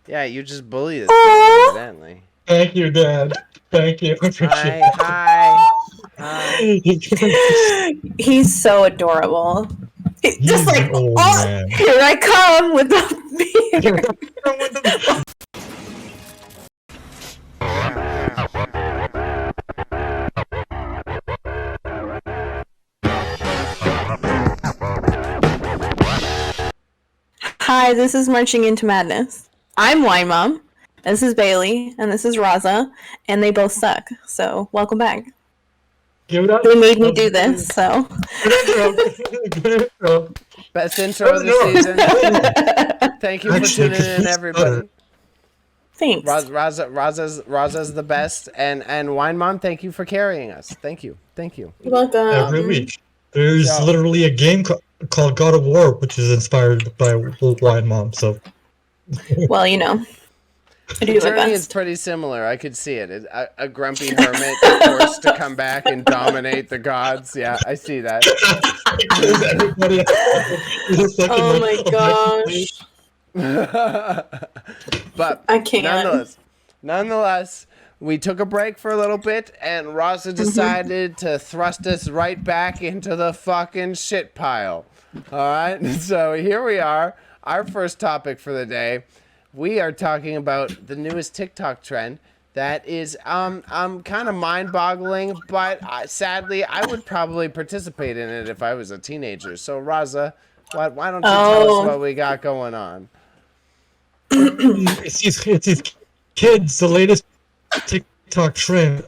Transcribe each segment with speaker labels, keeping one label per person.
Speaker 1: Yeah, you just bully this kid, evidently.
Speaker 2: Thank you, Dad. Thank you.
Speaker 1: Hi.
Speaker 3: He's so adorable.
Speaker 2: He's
Speaker 3: Just like,
Speaker 2: an old man.
Speaker 3: Here I come with the beer. Hi, this is Marching Into Madness. I'm Wine Mom. This is Bailey, and this is Raza, and they both suck. So, welcome back. They made me do this, so.
Speaker 2: Good intro.
Speaker 1: Best intro of the season. Thank you for tuning in, everybody.
Speaker 3: Thanks.
Speaker 1: Raza's the best, and Wine Mom, thank you for carrying us. Thank you.
Speaker 3: You're welcome.
Speaker 2: Every week. There's literally a game called God of War, which is inspired by Wine Mom, so.
Speaker 3: Well, you know.
Speaker 1: The journey is pretty similar. I could see it. A grumpy hermit forced to come back and dominate the gods. Yeah, I see that.
Speaker 3: Oh my gosh.
Speaker 1: But
Speaker 3: I can't.
Speaker 1: Nonetheless, we took a break for a little bit, and Raza decided to thrust us right back into the fucking shit pile. All right? So here we are. Our first topic for the day. We are talking about the newest TikTok trend that is kind of mind-boggling, but sadly, I would probably participate in it if I was a teenager. So, Raza, why don't you tell us what we got going on?
Speaker 2: It's these kids. The latest TikTok trend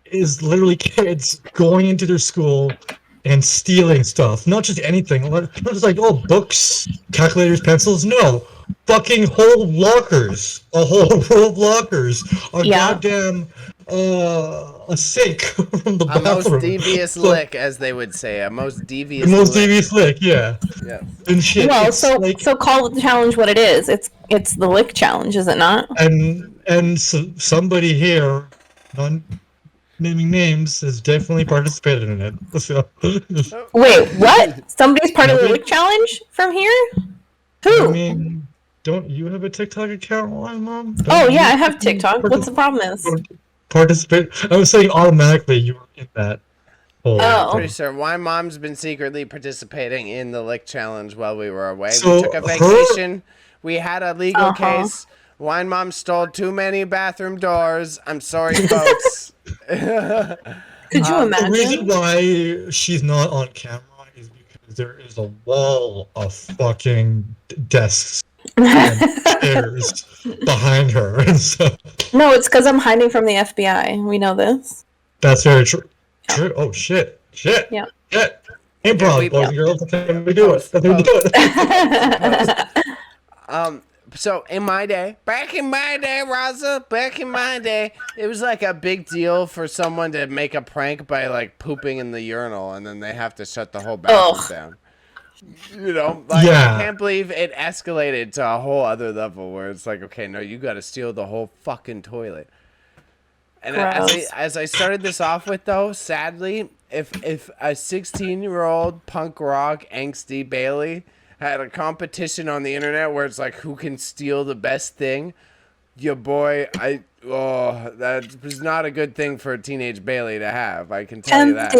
Speaker 2: is literally kids going into their school and stealing stuff. Not just anything. Not just like, books, calculators, pencils. No. Fucking whole lockers. A whole row of lockers. Goddamn a sink from the bathroom.
Speaker 1: A most devious lick, as they would say. A most devious
Speaker 2: devious lick, yeah.
Speaker 1: Yeah.
Speaker 2: And shit.
Speaker 3: Well, so call the challenge what it is. It's the lick challenge, is it not?
Speaker 2: And so somebody here, naming names, has definitely participated in it. So.
Speaker 3: Wait, what? Somebody's part of the lick challenge from here? Who?
Speaker 2: I mean, don't you have a TikTok account, Mom?
Speaker 3: I have TikTok. What's the problem is?
Speaker 2: Participate. I was saying automatically you were in that.
Speaker 1: I'm pretty sure Wine Mom's been secretly participating in the lick challenge while we were away. We took a vacation. We had a legal case. Wine Mom stole too many bathroom doors. I'm sorry, folks.
Speaker 3: Could you imagine?
Speaker 2: The reason why she's not on camera is because there is a wall of fucking desks and chairs behind her. And so...
Speaker 3: No, it's because I'm hiding from the FBI. We know this.
Speaker 2: That's very true. Yeah. True. Oh, shit.
Speaker 3: Yeah.
Speaker 2: Shit. Improv, boys and girls. That's how we do it. That's how we do
Speaker 1: it. So back in my day, Raza, it was like a big deal for someone to make a prank by like pooping in the urinal, and then they have to shut the whole bathroom down. You know, I can't believe it escalated to a whole other level where it's like, okay, no, you got to steal the whole fucking toilet. And as I started this off with, though, sadly, if a 16-year-old punk rock angsty Bailey had a competition on the internet where it's like, who can steal the best thing? Your boy, that was not a good thing for a teenage Bailey to have. I can tell you that.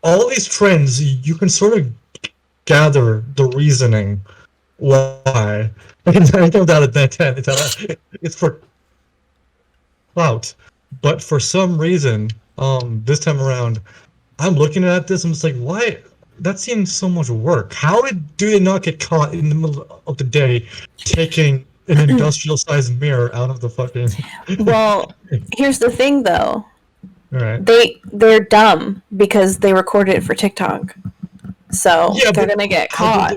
Speaker 2: All of these trends, you can sort of gather the reasoning why. It's for clout. But for some reason, this time around, I'm looking at this and it's like, why? That seems so much work. How do they not get caught in the middle of the day taking an industrial-sized mirror out of the fucking...
Speaker 3: Well, here's the thing, though.
Speaker 2: All right.
Speaker 3: They're dumb because they recorded it for TikTok. So they're going to get caught.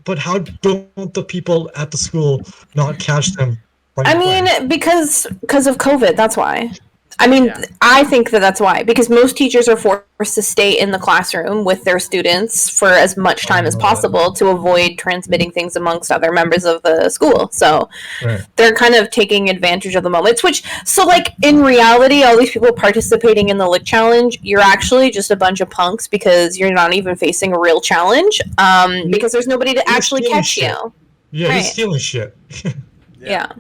Speaker 2: But how don't the people at the school not catch them?
Speaker 3: Because of COVID, that's why. I mean,
Speaker 1: Yeah.
Speaker 3: I think that that's why, because most teachers are forced to stay in the classroom with their students for as much time as possible to avoid transmitting things amongst other members of the school. So
Speaker 2: Right.
Speaker 3: they're kind of taking advantage of the moment. Which, so like in reality, all these people participating in the lick challenge, you're actually just a bunch of punks because you're not even facing a real challenge. Because there's nobody to actually
Speaker 2: stealing
Speaker 3: catch
Speaker 2: shit.
Speaker 3: you.
Speaker 2: Yeah, you're
Speaker 3: Right.
Speaker 2: stealing shit.
Speaker 3: Yeah.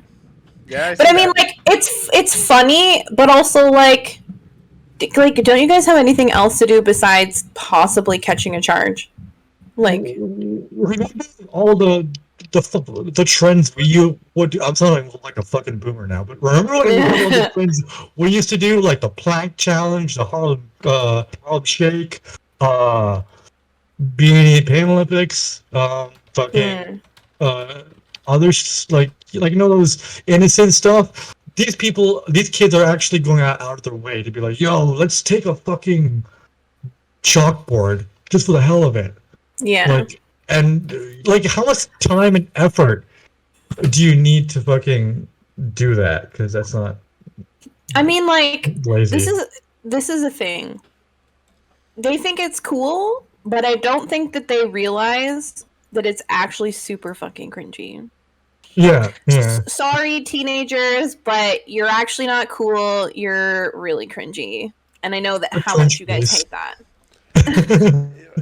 Speaker 1: Yeah,
Speaker 3: But I mean, like, it's funny, but also like, don't you guys have anything else to do besides possibly catching a charge? Like,
Speaker 2: remember all the trends you would. I'm sounding like a fucking boomer now, but remember all the trends we used to do, like the plank challenge, the Harlem Shake, Beanie Pain Olympics, fucking others like those innocent stuff. These kids are actually going out of their way to be like, yo, let's take a fucking chalkboard just for the hell of it.
Speaker 3: yeah.
Speaker 2: Like how much time and effort do you need to fucking do that? Because that's not.
Speaker 3: I mean, like,
Speaker 2: lazy.
Speaker 3: this is a thing. They think it's cool, but I don't think that they realize that it's actually super fucking cringy.
Speaker 2: Yeah.
Speaker 3: Sorry, teenagers, but you're actually not cool. You're really cringy, and I know that how much you guys hate that.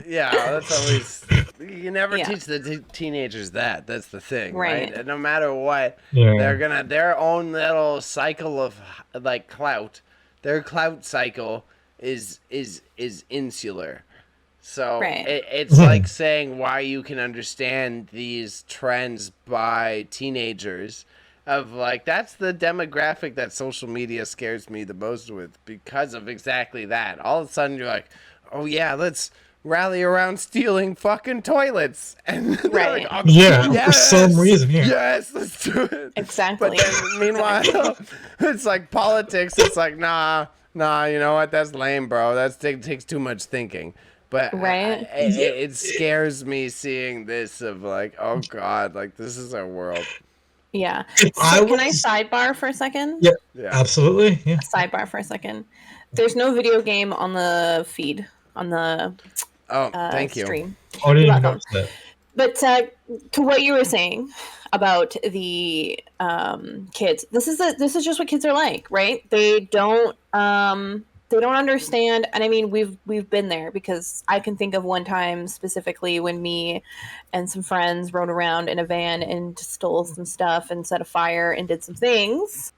Speaker 1: Yeah, that's always. You never teach the teenagers that. That's the thing, right? And no matter what, they're gonna their own little cycle of like clout. Their clout cycle is insular. So it's like saying why you can understand these trends by teenagers of like, that's the demographic that social media scares me the most with because of exactly that. All of a sudden you're like, oh yeah, let's rally around stealing fucking toilets. And they're like, oh,
Speaker 2: for some reason. Yeah.
Speaker 1: Yes, let's do it.
Speaker 3: Exactly.
Speaker 1: But then meanwhile, it's like politics. It's like, nah, you know what? That's lame, bro. That takes too much thinking. But it scares me seeing this of like, oh God, like this is our world.
Speaker 3: Yeah. So can I sidebar for a second?
Speaker 2: Yeah, absolutely. Yeah.
Speaker 3: Sidebar for a second. There's no video game on the feed, on the
Speaker 1: thank you.
Speaker 3: stream.
Speaker 2: I didn't notice that.
Speaker 3: But to what you were saying about the kids, this is just what kids are like, right? They don't understand, and I mean we've been there, because I can think of one time specifically when me and some friends rode around in a van and stole some stuff and set a fire and did some things.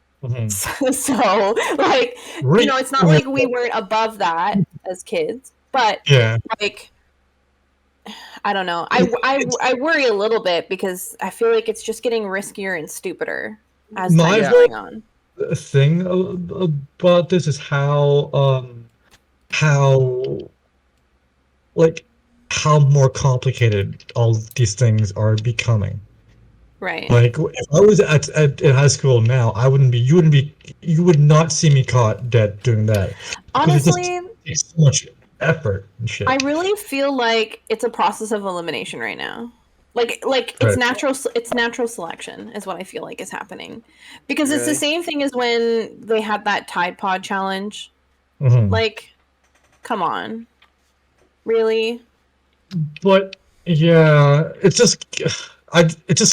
Speaker 3: So like, you know, it's not like we weren't above that as kids, but like, I don't know. I worry a little bit because I feel like it's just getting riskier and stupider as time is going on.
Speaker 2: The thing about this is how more complicated all these things are becoming.
Speaker 3: Right.
Speaker 2: Like if I was at high school now, you would not see me caught dead doing that.
Speaker 3: Honestly,
Speaker 2: it's so much effort and shit.
Speaker 3: I really feel like it's a process of elimination right now. Like it's natural selection is what I feel like is happening, because it's the same thing as when they had that Tide Pod challenge. Like, come on, really?
Speaker 2: But yeah, it's just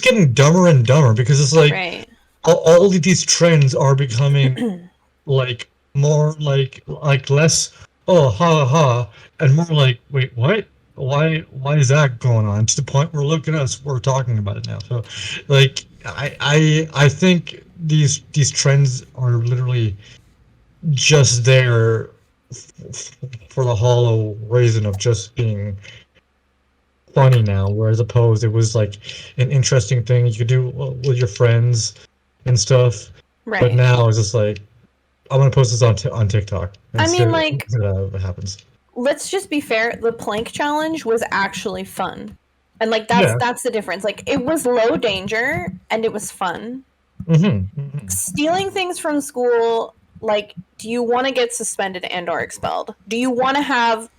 Speaker 2: getting dumber and dumber, because it's like all of these trends are becoming like more like less oh ha ha, and more like, wait, what? Why is that going on? To the point where, look at us, we're talking about it now. So like I think these trends are literally just there for the hollow reason of just being funny now, whereas opposed it was like an interesting thing you could do with your friends and stuff. But now it's just like, I'm gonna post this on TikTok.
Speaker 3: I mean, like,
Speaker 2: what happens.
Speaker 3: Let's just be fair. The plank challenge was actually fun, and like that's the difference. Like, it was low danger and it was fun. Stealing things from school, like, do you want to get suspended and/or expelled? Do you want to have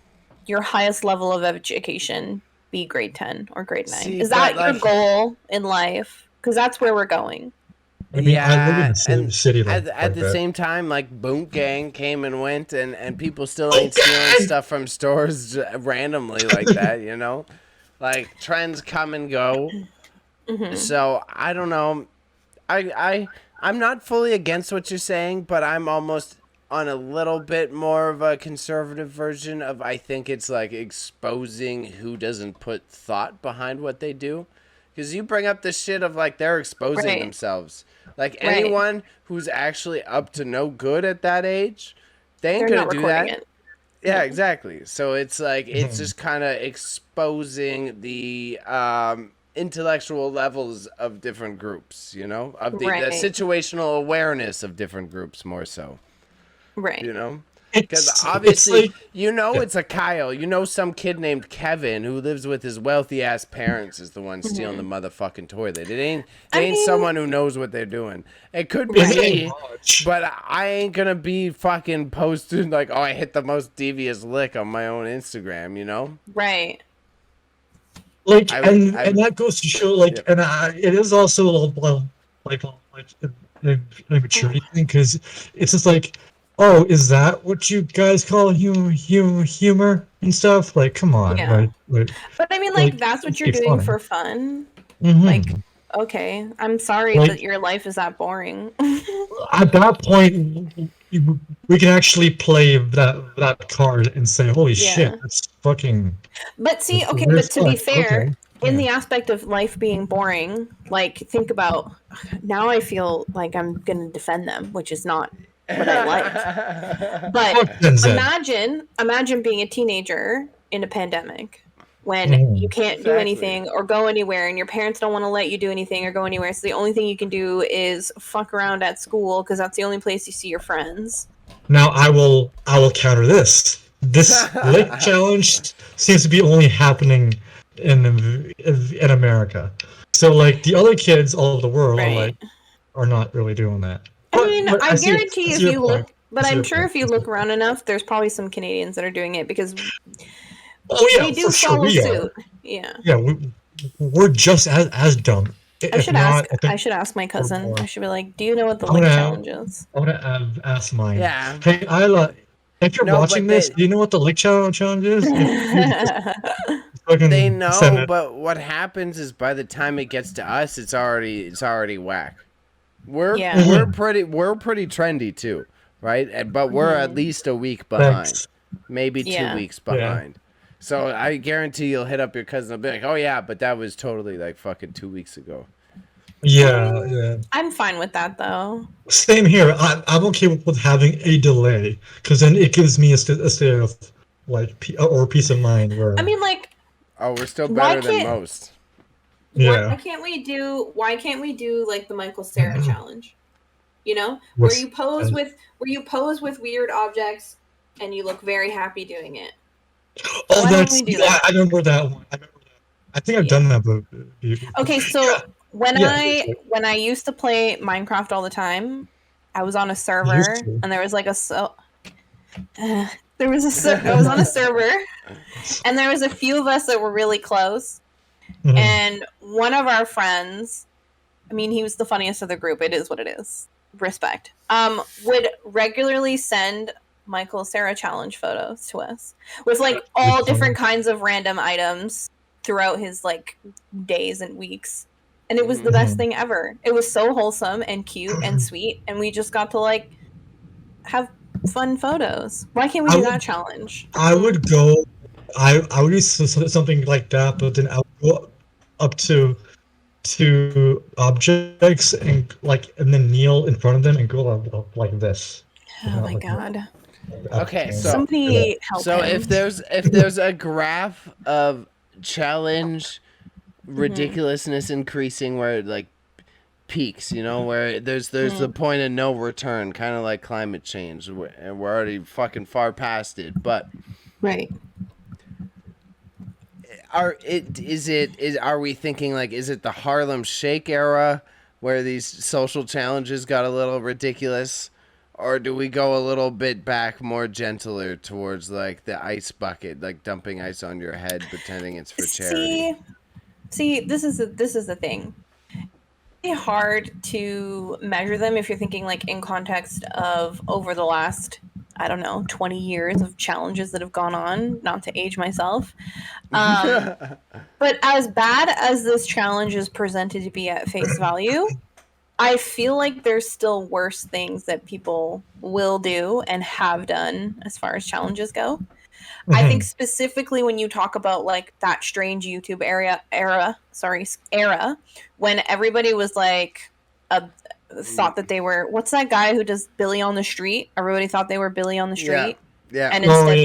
Speaker 3: your highest level of education be grade 10 or grade 9? Is that your goal in life? Because that's where we're going.
Speaker 2: I mean, I live in
Speaker 1: Yeah,
Speaker 2: a
Speaker 1: and
Speaker 2: city
Speaker 1: at
Speaker 2: like
Speaker 1: the
Speaker 2: that.
Speaker 1: same time, like Boot Gang came and went, and people still ain't stealing stuff from stores randomly like that, you know? Like trends come and go. So I don't know. I'm not fully against what you're saying, but I'm almost on a little bit more of a conservative version of I think it's like exposing who doesn't put thought behind what they do. Because you bring up this shit of like they're exposing
Speaker 3: Right.
Speaker 1: themselves. Like
Speaker 3: Right.
Speaker 1: anyone who's actually up to no good at that age, they ain't
Speaker 3: They're
Speaker 1: gonna
Speaker 3: not
Speaker 1: do
Speaker 3: recording
Speaker 1: that.
Speaker 3: it.
Speaker 1: Yeah, exactly. So it's like it's
Speaker 2: Mhm.
Speaker 1: just kind of exposing the intellectual levels of different groups, you know, of the
Speaker 3: Right.
Speaker 1: situational awareness of different groups more so,
Speaker 3: Right.
Speaker 1: you know. Because
Speaker 2: It's
Speaker 1: obviously,
Speaker 2: like,
Speaker 1: you know,
Speaker 2: yeah.
Speaker 1: it's a Kyle. You know, some kid named Kevin who lives with his wealthy ass parents is the one stealing the motherfucking toilet. It ain't
Speaker 3: I mean,
Speaker 1: someone who knows what they're doing. It could be
Speaker 2: It's
Speaker 3: Right.
Speaker 1: me,
Speaker 2: much.
Speaker 1: but I ain't gonna be fucking posting like, oh, I hit the most devious lick on my own Instagram. You know?
Speaker 3: right.
Speaker 2: Like,
Speaker 1: I would.
Speaker 2: and that goes to show, like,
Speaker 1: Yep.
Speaker 2: and it is also a little, well, like a maturity thing, because it's just like, oh, is that what you guys call humor and stuff? Like, come on,
Speaker 3: Yeah.
Speaker 2: like,
Speaker 3: But I mean, like, that's what
Speaker 2: it's
Speaker 3: you're
Speaker 2: be
Speaker 3: doing
Speaker 2: funny.
Speaker 3: for fun. Like,
Speaker 2: Mm-hmm.
Speaker 3: okay, I'm sorry
Speaker 2: Like,
Speaker 3: that your life is that boring.
Speaker 2: at that point, we can actually play that card and say, holy shit,
Speaker 3: Yeah.
Speaker 2: that's fucking,
Speaker 3: But see,
Speaker 2: that's
Speaker 3: okay,
Speaker 2: weird
Speaker 3: but to be
Speaker 2: fun.
Speaker 3: fair,
Speaker 2: Okay.
Speaker 3: in
Speaker 2: Yeah.
Speaker 3: the aspect of life being boring, like, think about now I feel like I'm going to defend them, which is not what I like. But
Speaker 2: Fuck Denzel.
Speaker 3: imagine being a teenager in a pandemic when you
Speaker 2: Mhm.
Speaker 3: can't do
Speaker 1: Exactly.
Speaker 3: anything or go anywhere and your parents don't want to let you do anything or go anywhere. So the only thing you can do is fuck around at school because that's the only place you see your friends.
Speaker 2: Now I will counter this. This lick challenge seems to be only happening in America. So like the other kids all over the world
Speaker 3: Right.
Speaker 2: are not really doing that.
Speaker 3: I mean,
Speaker 2: But
Speaker 3: I
Speaker 2: I
Speaker 3: guarantee
Speaker 2: see
Speaker 3: if
Speaker 2: your
Speaker 3: you
Speaker 2: point.
Speaker 3: look, but
Speaker 2: I see
Speaker 3: I'm
Speaker 2: your
Speaker 3: sure
Speaker 2: point.
Speaker 3: if you look around enough, there's probably some Canadians that are doing it because
Speaker 2: Oh yeah,
Speaker 3: they
Speaker 2: for
Speaker 3: do
Speaker 2: sure
Speaker 3: follow
Speaker 2: we are.
Speaker 3: suit. Yeah.
Speaker 2: Yeah, we're just as dumb. If not, I
Speaker 3: I
Speaker 2: think
Speaker 3: should ask my
Speaker 2: we're
Speaker 3: cousin.
Speaker 2: more.
Speaker 3: I should be like, "Do you know what the
Speaker 2: I'm gonna
Speaker 3: lick
Speaker 2: have,
Speaker 3: challenge is?"
Speaker 2: I'm gonna ask mine.
Speaker 1: Yeah.
Speaker 2: Hey, Isla, if you're
Speaker 1: No,
Speaker 2: watching
Speaker 1: but
Speaker 2: this, do you know what the lick challenge is? If you just
Speaker 1: they
Speaker 2: fucking send
Speaker 1: know.
Speaker 2: it.
Speaker 1: But what happens is by the time it gets to us, it's already whack. We're
Speaker 3: Yeah.
Speaker 1: we're
Speaker 2: Mhm.
Speaker 1: pretty trendy too, right? But we're at least a week behind,
Speaker 2: Thanks.
Speaker 1: maybe two
Speaker 3: Yeah.
Speaker 1: weeks
Speaker 2: Yeah.
Speaker 1: behind. So I guarantee you'll hit up your cousin and be like, "Oh yeah, but that was totally like fucking 2 weeks ago."
Speaker 2: Yeah, yeah.
Speaker 3: I'm fine with that though.
Speaker 2: Same here. I'm okay with having a delay because then it gives me a state of like or peace of mind
Speaker 3: I
Speaker 2: where
Speaker 3: mean, like,
Speaker 1: Oh, we're still
Speaker 3: why
Speaker 1: better than
Speaker 3: can't
Speaker 1: most.
Speaker 2: yeah.
Speaker 3: why can't we do like the Michael Cera challenge? You know,
Speaker 2: What's
Speaker 3: where you pose with weird objects and you look very happy doing it.
Speaker 2: oh,
Speaker 3: Why don't
Speaker 2: that's
Speaker 3: we do
Speaker 2: yeah.
Speaker 3: that?
Speaker 2: I remember that one. I remember that. I think I've
Speaker 3: Yeah.
Speaker 2: done that, but
Speaker 3: Okay,
Speaker 2: yeah,
Speaker 3: so when
Speaker 2: yeah.
Speaker 3: I used to play Minecraft all the time, I was on a
Speaker 2: You used
Speaker 3: server
Speaker 2: to.
Speaker 3: and there was like I was on a server and there was a few of us that were really close
Speaker 2: Mhm.
Speaker 3: and one of our friends, I mean, he was the funniest of the group. It is what it is. Respect. Would regularly send Michael Cera challenge photos to us with like all different kinds of random items throughout his like days and weeks. And it was the best
Speaker 2: Mhm.
Speaker 3: thing ever. It was so wholesome and cute and sweet, and we just got to like have fun photos. Why can't we
Speaker 2: I
Speaker 3: do
Speaker 2: would
Speaker 3: that challenge?
Speaker 2: I would go. I would do something like that, but then I would go up to objects and and then kneel in front of them and go like this.
Speaker 3: Oh my
Speaker 2: Like
Speaker 3: god.
Speaker 1: Okay, so
Speaker 3: Somebody help him.
Speaker 1: if there's a graph of challenge ridiculousness increasing where it like peaks, you know, where there's the point of no return, kind of like climate change, and we're already fucking far past it. But
Speaker 3: Right.
Speaker 1: are we thinking like is it the Harlem Shake era where these social challenges got a little ridiculous? Or do we go a little bit back more gentler towards like the ice bucket, like dumping ice on your head, pretending it's for charity?
Speaker 3: See, this is the thing. hard to measure them if you're thinking like in context of over the last, I don't know, 20 years of challenges that have gone on, not to age myself. But as bad as this challenge is presented to be at face value, I feel like there's still worse things that people will do and have done as far as challenges go. I think specifically when you talk about like that strange YouTube era, when everybody was like thought that they were, what's that guy who does Billy on the Street? Everybody thought they were Billy on the Street.
Speaker 1: Yeah.
Speaker 3: And instead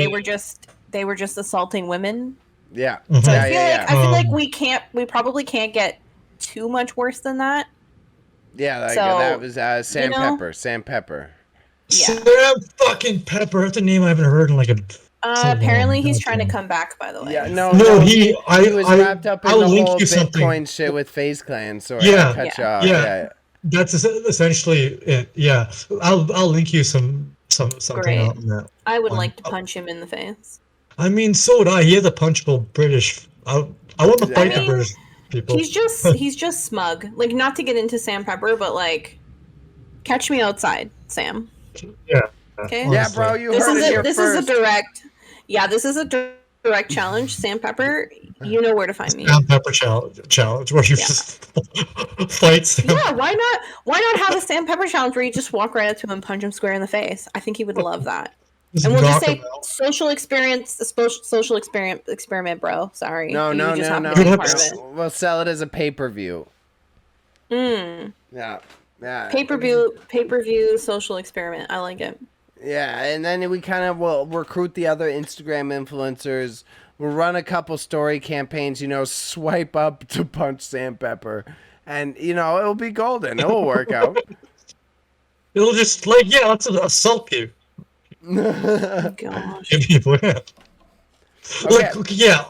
Speaker 3: they were just assaulting women.
Speaker 1: Yeah.
Speaker 3: So I feel like we probably can't get too much worse than that.
Speaker 1: Yeah, like
Speaker 3: So,
Speaker 1: that was Sam Pepper. Sam Pepper.
Speaker 3: Yeah.
Speaker 2: Sam fucking Pepper. That's a name I haven't heard in like a.
Speaker 3: Apparently he's trying to come back, by the way.
Speaker 1: Yeah, no,
Speaker 2: he
Speaker 1: was wrapped up in the whole Bitcoin
Speaker 2: something.
Speaker 1: shit with FaZe Clan, so
Speaker 2: Yeah.
Speaker 1: I cut you off.
Speaker 2: Yeah. That's essentially it. Yeah, I'll link you something out on that.
Speaker 3: I would like to punch him in the face.
Speaker 2: I mean, so would I. He is a punchable British. I want to fight the British people.
Speaker 3: He's just smug. Like, not to get into Sam Pepper, but like, catch me outside, Sam.
Speaker 2: Yeah.
Speaker 3: Okay.
Speaker 2: Honestly.
Speaker 1: Yeah, bro, you heard it here first.
Speaker 3: This is a direct challenge. Sam Pepper, you know where to find me.
Speaker 2: Sam Pepper challenge where you just fight Sam.
Speaker 3: Yeah, why not have a Sam Pepper challenge where you just walk right up to him and punch him square in the face? I think he would love that. And we'll just say social experiment, bro. Sorry.
Speaker 1: No. We'll sell it as a pay-per-view. Yeah.
Speaker 3: Pay-per-view social experiment. I like it.
Speaker 1: Yeah, and then we kind of will recruit the other Instagram influencers. We'll run a couple story campaigns, swipe up to punch Sam Pepper. And, it'll be golden. It will work out.
Speaker 2: It'll just, let's assault you.
Speaker 3: Oh, gosh.
Speaker 2: People, yeah.
Speaker 1: Okay.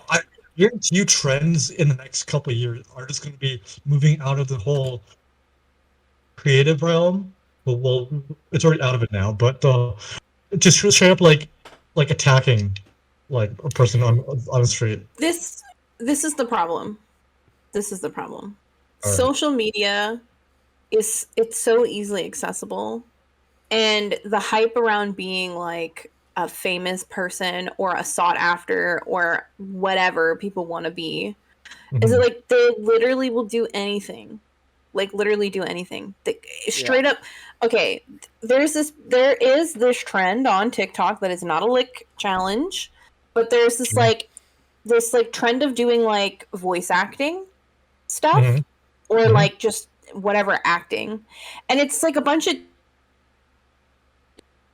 Speaker 2: I guarantee you trends in the next couple of years are just going to be moving out of the whole creative realm. Well, it's already out of it now, but just straight up like attacking like a person on the street.
Speaker 3: This is the problem.
Speaker 2: Right.
Speaker 3: Social media it's so easily accessible, and the hype around being like a famous person or a sought after or whatever people want to be is that like they literally will do anything. Like literally do anything. Straight up. Okay, there is this trend on TikTok that is not a lick challenge, but there's this trend of doing like voice acting stuff or like just whatever acting, and it's like a bunch of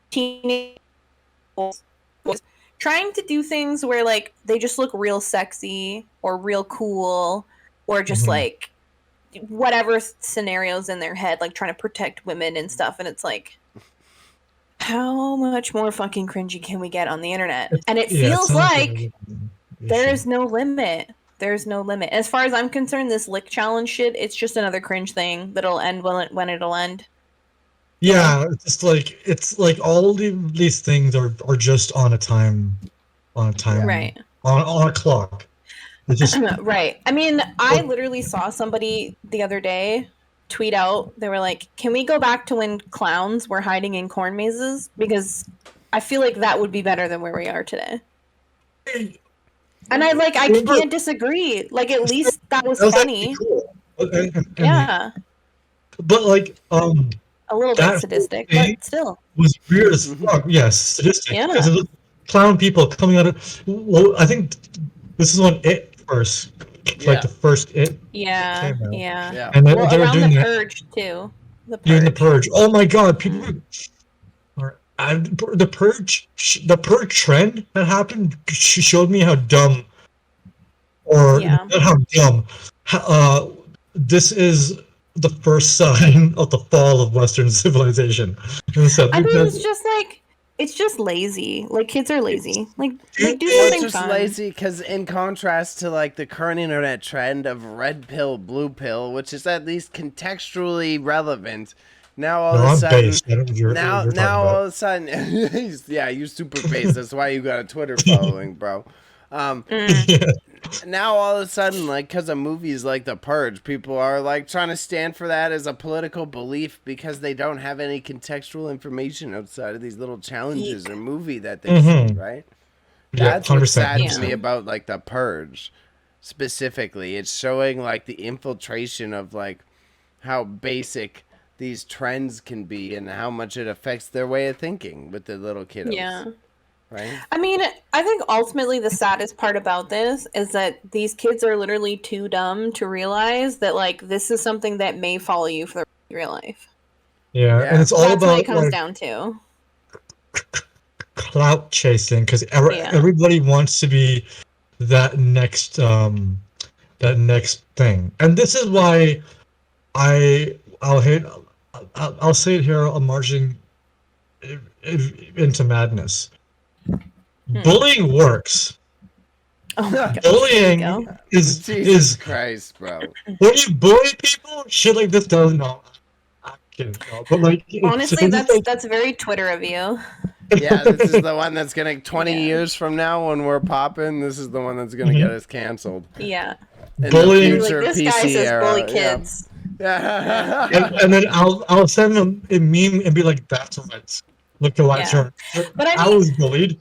Speaker 3: teenagers trying to do things where like they just look real sexy or real cool or just like whatever scenarios in their head, like trying to protect women and stuff, and it's like, how much more fucking cringy can we get on the internet? And it feels like there's no limit. There's no limit. As far as I'm concerned, this lick challenge shit, it's just another cringe thing that'll end when it'll end.
Speaker 2: Yeah, it's like all these things are just on a time,
Speaker 3: right,
Speaker 2: on a clock.
Speaker 3: Right. I mean, I literally saw somebody the other day tweet out, they were like, can we go back to when clowns were hiding in corn mazes? Because I feel like that would be better than where we are today. And I can't disagree. Like, at least that was funny.
Speaker 2: Cool.
Speaker 3: Yeah.
Speaker 2: But like,
Speaker 3: a little bit sadistic, but still.
Speaker 2: Was weird as fuck. Yes, sadistic.
Speaker 3: Yeah.
Speaker 2: Because of the clown people coming out of, I think this is on It first. Like the first It.
Speaker 3: Yeah.
Speaker 2: And they were
Speaker 3: around
Speaker 2: doing
Speaker 3: the Purge too.
Speaker 2: Doing the Purge. Oh my God, people. The Purge trend that happened. She showed me how dumb, not how dumb. This is the first sign of the fall of Western civilization.
Speaker 3: I mean, it's just lazy. Like, kids are lazy. Like do something
Speaker 1: it's just
Speaker 3: fun.
Speaker 1: lazy because in contrast to like the current internet trend of red pill, blue pill, which is at least contextually relevant. Now all of a sudden, all of a sudden, yeah, you're super based. That's why you got a Twitter following, bro. now all of a sudden, like, because of movies like The Purge, people are like trying to stand for that as a political belief because they don't have any contextual information outside of these little challenges or movie that they see, right?
Speaker 2: Yeah,
Speaker 1: That's what's
Speaker 2: 100%.
Speaker 1: sad to me about like The Purge specifically. It's showing like the infiltration of like how basic these trends can be and how much it affects their way of thinking with the little kiddos.
Speaker 3: Yeah.
Speaker 1: Right?
Speaker 3: I mean, I think ultimately the saddest part about this is that these kids are literally too dumb to realize that, like, this is something that may follow you for the rest of your life.
Speaker 2: Yeah, and it's all
Speaker 3: That's what
Speaker 2: about
Speaker 3: it comes
Speaker 2: like
Speaker 3: down to.
Speaker 2: clout chasing because everybody wants to be that next thing, and this is why I'll say it here. I'm marching into madness. Bullying works.
Speaker 3: Oh my gosh,
Speaker 2: Bullying is
Speaker 1: Jesus Christ, bro.
Speaker 2: When you bully people, shit like this does not. I'm kidding, no, but like
Speaker 3: honestly, that's very Twitter of you.
Speaker 1: Yeah, this is the one that's gonna 20 years from now when we're popping. This is the one that's gonna get us canceled.
Speaker 3: Yeah.
Speaker 1: In
Speaker 2: bullying,
Speaker 1: the future
Speaker 3: like, this
Speaker 1: PC
Speaker 3: guy says
Speaker 1: era.
Speaker 3: bully kids.
Speaker 1: Yeah.
Speaker 2: and then I'll send them a meme and be like, "That's right. Look at what turn."
Speaker 3: But I
Speaker 2: was bullied.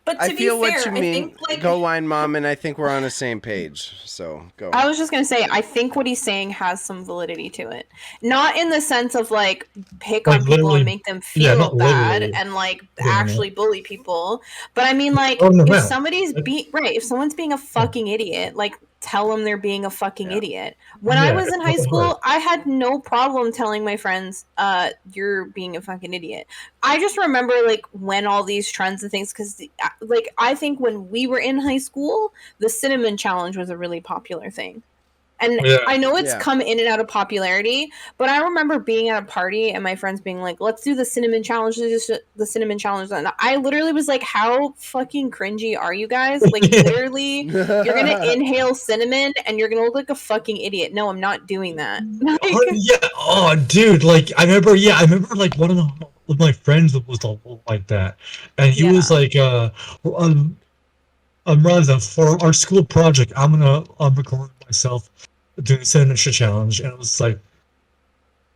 Speaker 3: But to
Speaker 1: I feel
Speaker 3: be fair,
Speaker 1: what you
Speaker 3: I
Speaker 1: mean.
Speaker 3: think, like,
Speaker 1: go line, Mom, and I think we're on the same page. So go.
Speaker 3: I was just gonna say, I think what he's saying has some validity to it. Not in the sense of like pick
Speaker 2: Like,
Speaker 3: on people
Speaker 2: literally-
Speaker 3: and make them feel
Speaker 2: not
Speaker 3: bad
Speaker 2: literally.
Speaker 3: and like
Speaker 2: Yeah,
Speaker 3: actually bully people. But I mean, like,
Speaker 2: Oh, no,
Speaker 3: if
Speaker 2: no.
Speaker 3: somebody's if someone's being a fucking idiot, like, tell them they're being a fucking idiot. When I
Speaker 2: Yeah,
Speaker 3: was in high school,
Speaker 2: right.
Speaker 3: I had no problem telling my friends, you're being a fucking idiot. I just remember, like, when all these trends and things, because, like, I think when we were in high school, the cinnamon challenge was a really popular thing. And I know it's come in and out of popularity, but I remember being at a party and my friends being like, let's do the cinnamon challenge, the cinnamon challenge. And I literally was like, how fucking cringy are you guys? Like, literally, you're going to inhale cinnamon and you're going to look like a fucking idiot. No, I'm not doing that.
Speaker 2: Yeah. Oh, dude. Like, I remember, like, one of my friends was like that. And he was like, Raza, for our school project, I'm gonna record myself doing the cinnamon shit challenge, and it was like,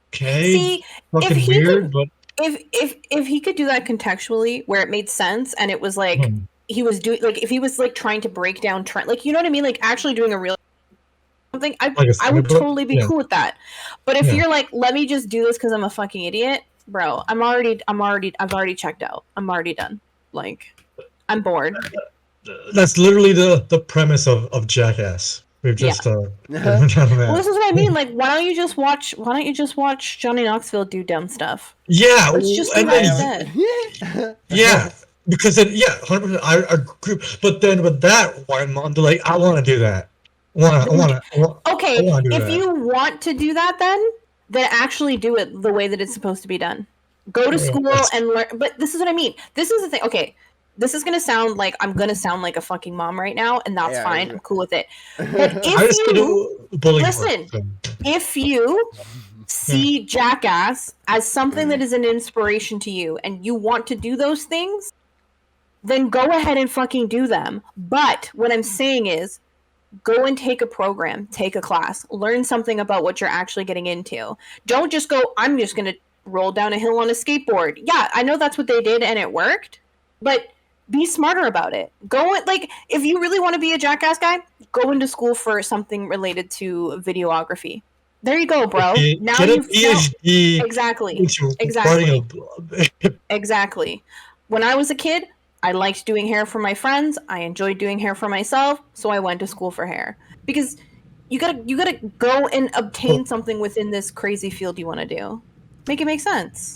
Speaker 2: okay,
Speaker 3: see,
Speaker 2: fucking
Speaker 3: if he
Speaker 2: weird, but
Speaker 3: if he could do that contextually, where it made sense, and it was like he was doing, like, if he was like trying to break down trend, like, you know what I mean, like actually doing a real something, I would totally be cool with that. But if you're like, let me just do this because I'm a fucking idiot, bro, I've already checked out. I'm already done. Like, I'm bored.
Speaker 2: That's literally the premise of Jackass. We've just
Speaker 3: well, this is what I mean. Like, why don't you just watch Johnny Knoxville do dumb stuff?
Speaker 2: Yeah,
Speaker 3: let's just do that instead.
Speaker 2: Yeah, because then 100%, I agree. But then with that one, I'm like, I want to do that.
Speaker 3: Okay, if you want to do that, then actually do it the way that it's supposed to be done. Go to school and learn. But this is what I mean. This is the thing. Okay. This is gonna sound like I'm gonna sound like a fucking mom right now, and that's fine. I'm cool with it. But if you see Jackass as something that is an inspiration to you, and you want to do those things, then go ahead and fucking do them. But what I'm saying is, go and take a program, take a class, learn something about what you're actually getting into. Don't just go, I'm just gonna roll down a hill on a skateboard. Yeah, I know that's what they did, and it worked, but be smarter about it. Like, if you really want to be a Jackass guy, go into school for something related to videography. There you go, bro. Now you exactly. Exactly. When I was a kid, I liked doing hair for my friends. I enjoyed doing hair for myself, so I went to school for hair. Because you gotta go and obtain something within this crazy field you want to do. Make it make sense.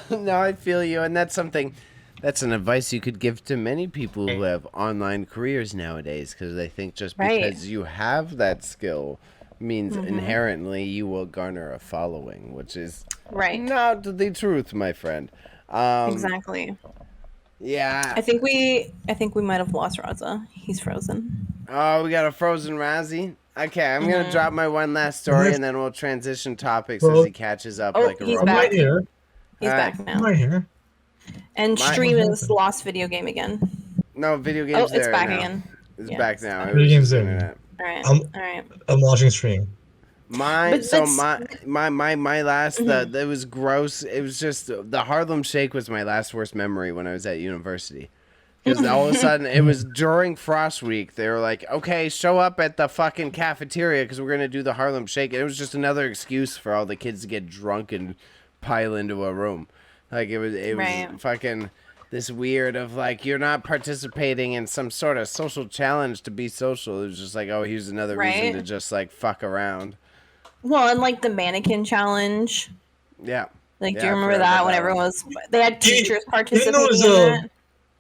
Speaker 1: No, I feel you, and that's something. That's an advice you could give to many people who have online careers nowadays, because they think just because you have that skill means inherently you will garner a following, which is not the truth, my friend.
Speaker 3: Exactly.
Speaker 1: Yeah.
Speaker 3: I think we might have lost Raza. He's frozen.
Speaker 1: Oh, we got a frozen Razzie? Okay, I'm going to drop my one last story, and then we'll transition topics as he catches up like a
Speaker 3: he's
Speaker 1: robot.
Speaker 3: back.
Speaker 2: Here.
Speaker 3: He's back now.
Speaker 2: I'm right here.
Speaker 3: And stream is lost video game again.
Speaker 1: No, video games
Speaker 3: it's back again.
Speaker 1: It's
Speaker 3: Yeah,
Speaker 1: back now. It
Speaker 2: Video
Speaker 1: was
Speaker 2: games
Speaker 1: just
Speaker 2: in.
Speaker 1: internet.
Speaker 3: All right.
Speaker 2: I'm
Speaker 3: All right.
Speaker 2: I'm watching stream.
Speaker 1: My
Speaker 3: But
Speaker 1: so
Speaker 3: that's-
Speaker 1: my last
Speaker 3: Mhm.
Speaker 1: it was gross. It was just the Harlem Shake was my last worst memory when I was at university. Because all of a sudden it was during Frost Week. They were like, "Okay, show up at the fucking cafeteria because we're gonna do the Harlem Shake." And it was just another excuse for all the kids to get drunk and pile into a room. Like it was
Speaker 3: Right.
Speaker 1: fucking this weird of like you're not participating in some sort of social challenge to be social. It was just like, oh, here's another reason
Speaker 3: Right.
Speaker 1: to just like fuck around.
Speaker 3: Well, and like the mannequin challenge.
Speaker 1: Yeah.
Speaker 3: Like,
Speaker 1: Yeah,
Speaker 3: do you
Speaker 1: I
Speaker 3: remember
Speaker 1: forgot
Speaker 3: that
Speaker 1: about
Speaker 3: when
Speaker 1: that
Speaker 3: everyone
Speaker 1: one.
Speaker 3: was? They had teachers
Speaker 2: You
Speaker 3: participating
Speaker 2: know,
Speaker 3: in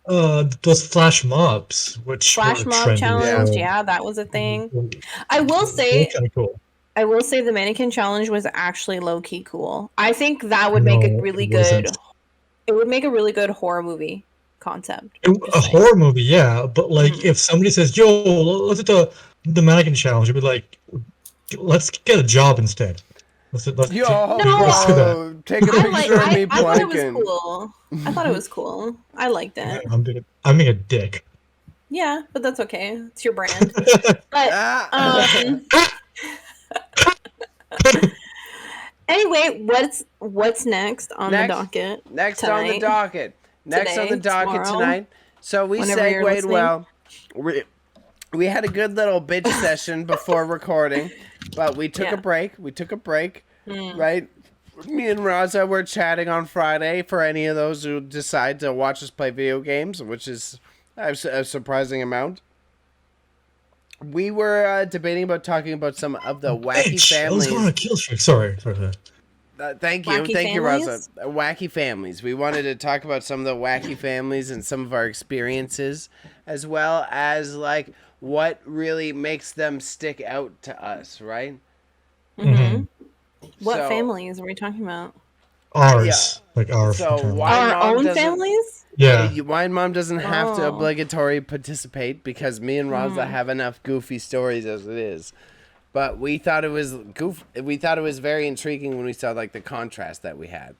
Speaker 3: that.
Speaker 2: those flash mobs, which
Speaker 3: Flash
Speaker 2: were
Speaker 3: mob
Speaker 2: trendy.
Speaker 3: challenge.
Speaker 1: Yeah.
Speaker 3: Yeah, that was a thing.
Speaker 2: They're
Speaker 3: I will say,
Speaker 2: kind of cool.
Speaker 3: the mannequin challenge was actually low key cool. I think that would
Speaker 2: No,
Speaker 3: make a really
Speaker 2: it
Speaker 3: good.
Speaker 2: wasn't.
Speaker 3: It would make a really good horror movie concept.
Speaker 2: A
Speaker 3: Just saying.
Speaker 2: horror movie, yeah, but like
Speaker 3: Mhm.
Speaker 2: if somebody says, "Yo, let's do the mannequin challenge," you'd be like, "Let's get a job instead. Let's
Speaker 1: Yo,
Speaker 2: let's do that."
Speaker 1: take a picture of me
Speaker 3: I thought it was
Speaker 1: planking.
Speaker 3: cool. I thought it was cool. I liked it.
Speaker 2: I'm being a dick.
Speaker 3: Yeah, but that's okay. It's your brand. But
Speaker 1: Ah.
Speaker 3: anyway, what's next on the docket?
Speaker 1: Next on the
Speaker 3: tonight?
Speaker 1: docket. Next on the
Speaker 3: Today?
Speaker 1: docket
Speaker 3: Tomorrow?
Speaker 1: tonight. So we
Speaker 3: Whenever you're
Speaker 1: segued
Speaker 3: listening.
Speaker 1: well. We had a good little bitch session before recording, but we took
Speaker 3: Yeah.
Speaker 1: a break.
Speaker 3: Mm.
Speaker 1: Right? Me and Raza were chatting on Friday for any of those who decide to watch us play video games, which is a surprising amount. We were debating about talking about some of the wacky
Speaker 2: Bitch, I was going
Speaker 1: families.
Speaker 2: to kill streak. Sorry.
Speaker 1: Thank you,
Speaker 3: Wacky
Speaker 1: Raza.
Speaker 3: families?
Speaker 1: Wacky families. We wanted to talk about some of the wacky families and some of our experiences, as well as like what really makes them stick out to us, right?
Speaker 3: Mm-hmm. What
Speaker 1: So-
Speaker 3: families are we talking about?
Speaker 2: Ours, like our
Speaker 1: So
Speaker 2: family.
Speaker 1: why
Speaker 3: Our
Speaker 1: mom
Speaker 3: own
Speaker 1: doesn't-
Speaker 3: families?
Speaker 2: Yeah.
Speaker 1: Wine Mom doesn't have to
Speaker 3: Oh.
Speaker 1: obligatory participate because me and Raza have enough goofy stories as it is. But we thought it was we thought it was very intriguing when we saw like the contrast that we had.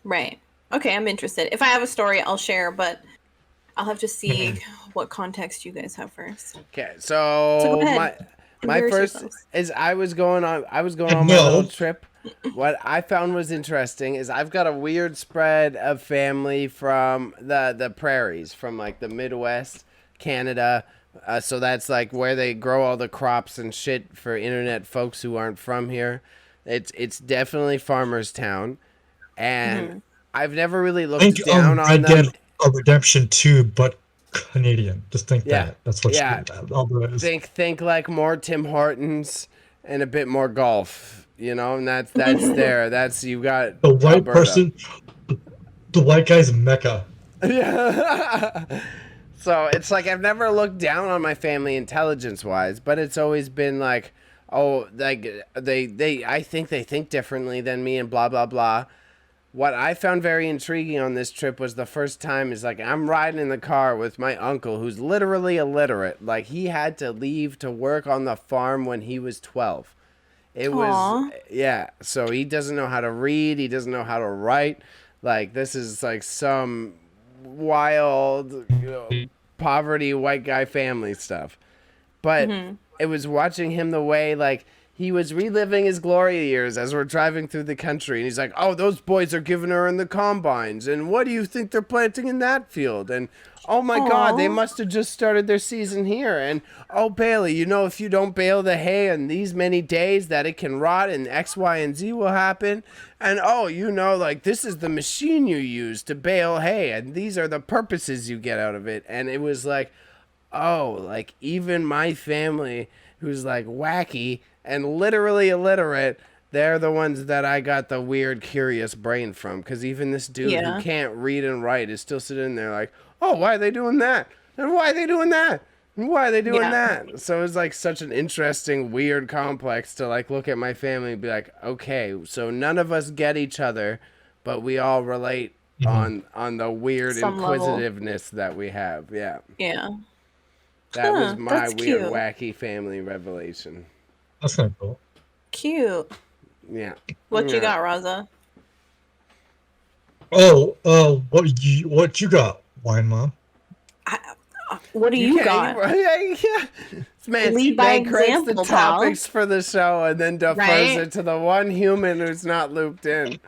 Speaker 3: Right. Okay, I'm interested. If I have a story, I'll share, but I'll have to see what context you guys have first.
Speaker 1: Okay,
Speaker 3: So
Speaker 1: so
Speaker 3: go ahead.
Speaker 1: my
Speaker 3: Embarrass
Speaker 1: first
Speaker 3: yourselves.
Speaker 1: is I was going on my
Speaker 2: No.
Speaker 1: little trip. What I found was interesting is I've got a weird spread of family from the prairies, from like the Midwest, Canada. So that's like where they grow all the crops and shit for internet folks who aren't from here. It's definitely farmers' town, and I've never really looked
Speaker 2: Think
Speaker 1: down on
Speaker 2: Red
Speaker 1: them.
Speaker 2: Dead Redemption 2, but Canadian. Just think
Speaker 1: Yeah.
Speaker 2: that. That's what
Speaker 1: Yeah.
Speaker 2: all there is.
Speaker 1: Think like more Tim Hortons and a bit more golf, you know, and that's there. That's you got
Speaker 2: The white
Speaker 1: Alberta.
Speaker 2: person, the white guy's Mecca.
Speaker 1: Yeah. So it's like I've never looked down on my family intelligence wise, but it's always been like, oh, like I think they think differently than me and blah blah blah. What I found very intriguing on this trip was the first time is like I'm riding in the car with my uncle who's literally illiterate. Like he had to leave to work on the farm when he was 12. It was yeah, so he doesn't know how to read, he doesn't know how to write. Like this is like some wild, poverty white guy family stuff. But it was watching him the way like he was reliving his glory years as we're driving through the country. And he's like, oh, those boys are giving her in the combines. And what do you think they're planting in that field? And, oh, my God, they must have just started their season here. And, oh, Bailey, you know, if you don't bale the hay in these many days that it can rot and X, Y, and Z will happen. And, oh, you know, like, this is the machine you use to bale hay. And these are the purposes you get out of it. And it was like, oh, like, even my family who's, like, wacky and literally illiterate, they're the ones that I got the weird, curious brain from. Because even this dude who can't read and write is still sitting there like, oh, why are they doing that? And why are they doing that? And why are they doing that? So it's like such an interesting, weird complex to like look at my family and be like, okay, so none of us get each other, but we all relate on the weird inquisitiveness that we have. Yeah.
Speaker 3: Yeah.
Speaker 1: That was my
Speaker 3: that's
Speaker 1: weird,
Speaker 3: cute.
Speaker 1: wacky family revelation.
Speaker 2: That's kind of cool.
Speaker 3: Cute.
Speaker 1: Yeah.
Speaker 3: What you got, Raza?
Speaker 2: Oh, what you got, Wine Mom?
Speaker 3: What do you got?
Speaker 1: Yeah. Man,
Speaker 3: Lead by
Speaker 1: creates the
Speaker 3: example, pal.
Speaker 1: topics for the show and then defers
Speaker 3: Right?
Speaker 1: it to the one human who's not looped in.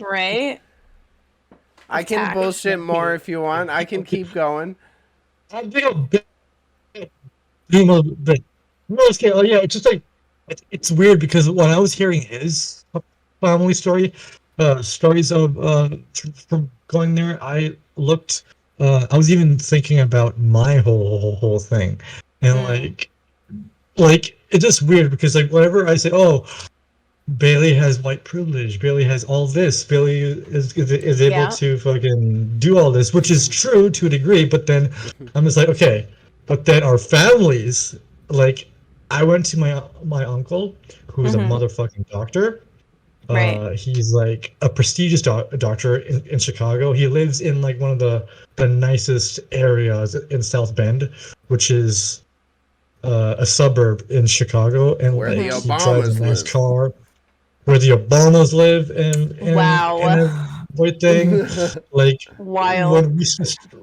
Speaker 3: Right?
Speaker 1: I can
Speaker 3: Attack.
Speaker 1: bullshit more if you want. I can keep going.
Speaker 2: I think a bit. No, yeah, it's just like it's weird because when I was hearing his family stories of from going there, I looked. I was even thinking about my whole thing, and like it's just weird because like whenever I say, "Oh, Bailey has white privilege. Bailey has all this. Bailey is able to fucking do all this," which is true to a degree. But then I'm just like, okay, but then our families, like, I went to my uncle, who's a motherfucking doctor.
Speaker 3: Right.
Speaker 2: He's like a prestigious doctor in Chicago. He lives in like one of the nicest areas in South Bend, which is a suburb in Chicago, and
Speaker 1: Where
Speaker 2: like
Speaker 1: the
Speaker 2: he drives a
Speaker 1: Obamas
Speaker 2: nice
Speaker 1: live.
Speaker 2: car. Where the Obamas live and
Speaker 3: Wow.
Speaker 2: everything. Like
Speaker 3: Wild.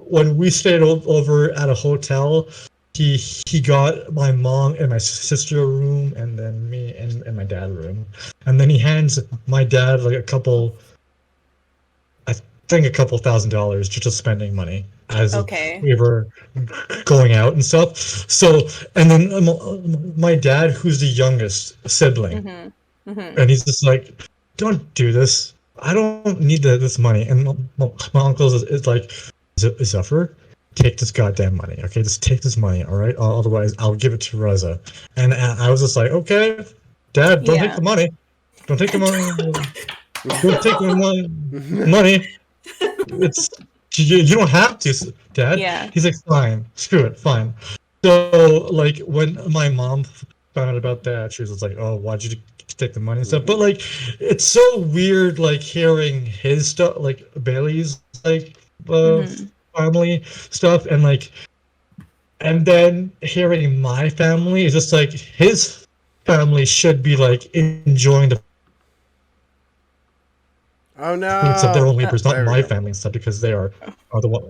Speaker 2: when we stayed over at a hotel, he got my mom and my sister a room, and then me and my dad a room, and then he hands my dad like a couple $1,000 just spending money as we were going out and stuff. So, and then my dad, who's the youngest sibling, and he's just like, "Don't do this. I don't need this money." And my uncle is like, "Zephyr, take this goddamn money. Okay, just take this money. All right. Otherwise, I'll give it to Raza." And I was just like, "Okay, Dad, don't take the money. Don't take the money. Don't take the money. It's you don't have to, Dad."
Speaker 3: Yeah.
Speaker 2: He's like, "Fine, screw it, fine." So like when my mom found out about that, she was like, "Oh, why'd you take the money and stuff?" But like, it's so weird, like hearing his stuff, like Bailey's like family stuff, and like, and then hearing my family is just like his family should be like enjoying the
Speaker 1: Oh no!
Speaker 2: fruits of their own labors, not my family and stuff, because they are the one.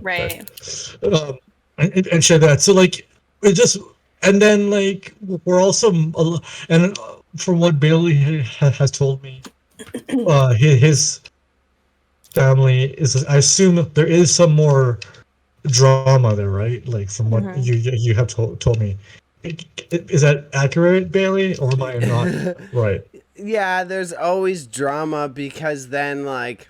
Speaker 3: Right.
Speaker 2: And share that. So like, it just, and then like we're also, and from what Bailey has told me, his family is, I assume there is some more drama there, right? Like from what you have told me. Is that accurate, Bailey, or am I not right?
Speaker 1: Yeah, there's always drama because then like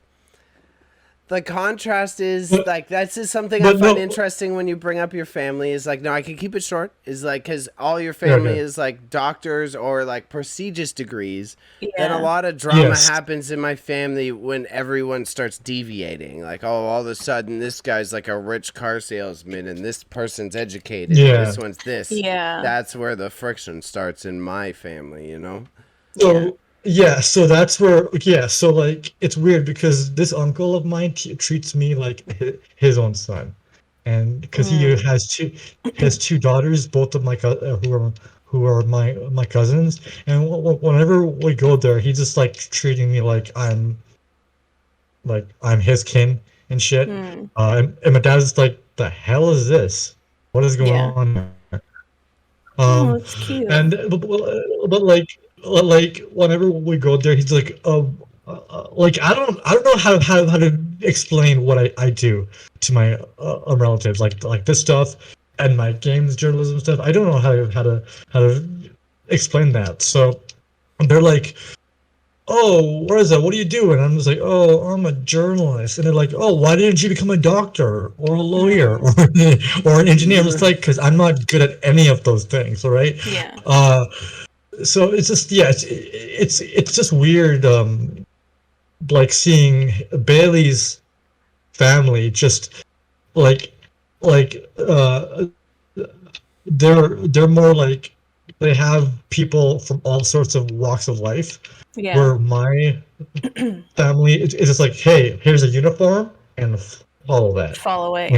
Speaker 1: the contrast is like that's just something I find interesting when you bring up your family is like, no, I can keep it short, is like because all your family is like doctors or like prestigious degrees. Then a lot of drama happens in my family when everyone starts deviating, like, oh, all of a sudden this guy's like a rich car salesman and this person's educated and this one's this. That's where the friction starts in my family, you know.
Speaker 2: So so that's where so like it's weird because this uncle of mine treats me like his own son, and because he has two daughters, both of my who are my cousins, and whenever we go there, he's just like treating me like I'm his kin and shit. And my dad's like, "The hell is this? What is going on there?"
Speaker 3: It's cute.
Speaker 2: And but like whenever we go there, he's like, like I don't know how to explain what I do to my relatives, like this stuff and my games journalism stuff. I don't know how to explain that. So they're like, "Oh, Raza, what do you do?" And I'm just like, "Oh, I'm a journalist." And they're like, "Oh, why didn't you become a doctor or a lawyer or an engineer?" I'm just like, "Because I'm not good at any of those things." All right. So it's just it's just weird, like seeing Bailey's family just like they're more like they have people from all sorts of walks of life. Where my family is just like, "Hey, here's a uniform and follow that.
Speaker 3: Follow it.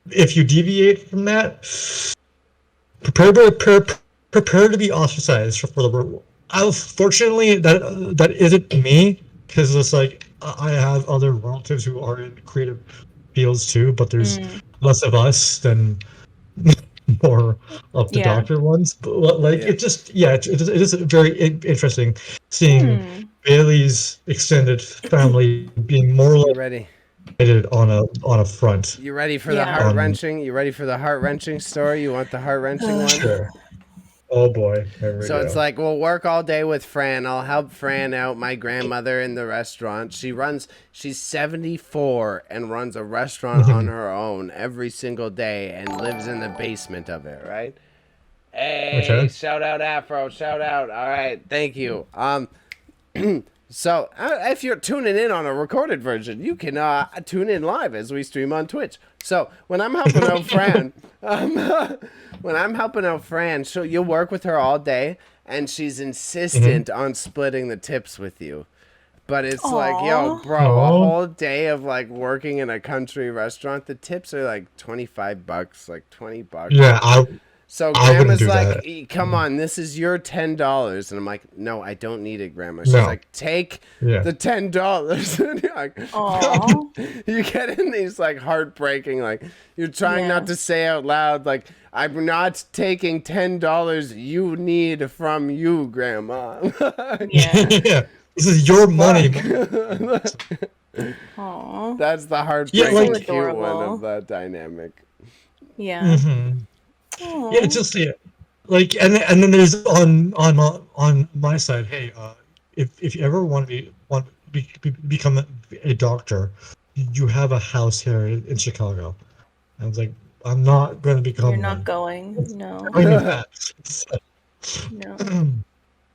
Speaker 2: If you deviate from that, prepare to be ostracized for the world." Fortunately, that isn't me, because it's like I have other relatives who are in creative fields too, but there's
Speaker 3: Mm.
Speaker 2: less of us than more of the
Speaker 3: Yeah.
Speaker 2: doctor ones. But like
Speaker 1: Yeah.
Speaker 2: it just it is very interesting seeing Bailey's extended family being more
Speaker 1: You
Speaker 2: like
Speaker 1: ready?
Speaker 2: on a front.
Speaker 1: You ready for the
Speaker 3: Yeah.
Speaker 1: heart wrenching? You ready for the heart wrenching story? You want the heart wrenching one?
Speaker 2: Sure. Oh boy, there we
Speaker 1: So
Speaker 2: go.
Speaker 1: it's like we'll work all day with Fran. I'll help Fran out, my grandmother in the restaurant. She's 74 and runs a restaurant on her own every single day and lives in the basement of it, right? Hey,
Speaker 2: Okay.
Speaker 1: shout out Afro, shout out. All right, thank you. So if you're tuning in on a recorded version, you can tune in live as we stream on Twitch. So when I'm helping out Fran, you'll work with her all day, and she's insistent on splitting the tips with you. But it's like, yo, bro, a whole day of like working in a country restaurant, the tips are like $25, like $20.
Speaker 2: Yeah,
Speaker 1: So
Speaker 2: I wouldn't
Speaker 1: Grandma's
Speaker 2: do
Speaker 1: like,
Speaker 2: that.
Speaker 1: come on, this is your $10. And I'm like, no, I don't need it, Grandma. She's
Speaker 2: No.
Speaker 1: like, take
Speaker 2: Yeah.
Speaker 1: the $10. And you're like,
Speaker 3: Aw.
Speaker 1: you get in these like heartbreaking, like you're trying not to say out loud, like, I'm not taking $10 you need from you, Grandma.
Speaker 3: Yeah.
Speaker 2: Yeah. This is your money.
Speaker 3: Aw.
Speaker 1: That's the heartbreaking
Speaker 2: Yeah, like-
Speaker 1: cute one
Speaker 3: Adorable.
Speaker 1: of that dynamic.
Speaker 3: Yeah.
Speaker 2: Yeah, it's just like and then there's on my side. Hey, if you ever want to become a doctor, you have a house here in Chicago. I was like, I'm not going to become.
Speaker 3: You're not
Speaker 2: one.
Speaker 3: going. No.
Speaker 2: I mean that.
Speaker 3: No.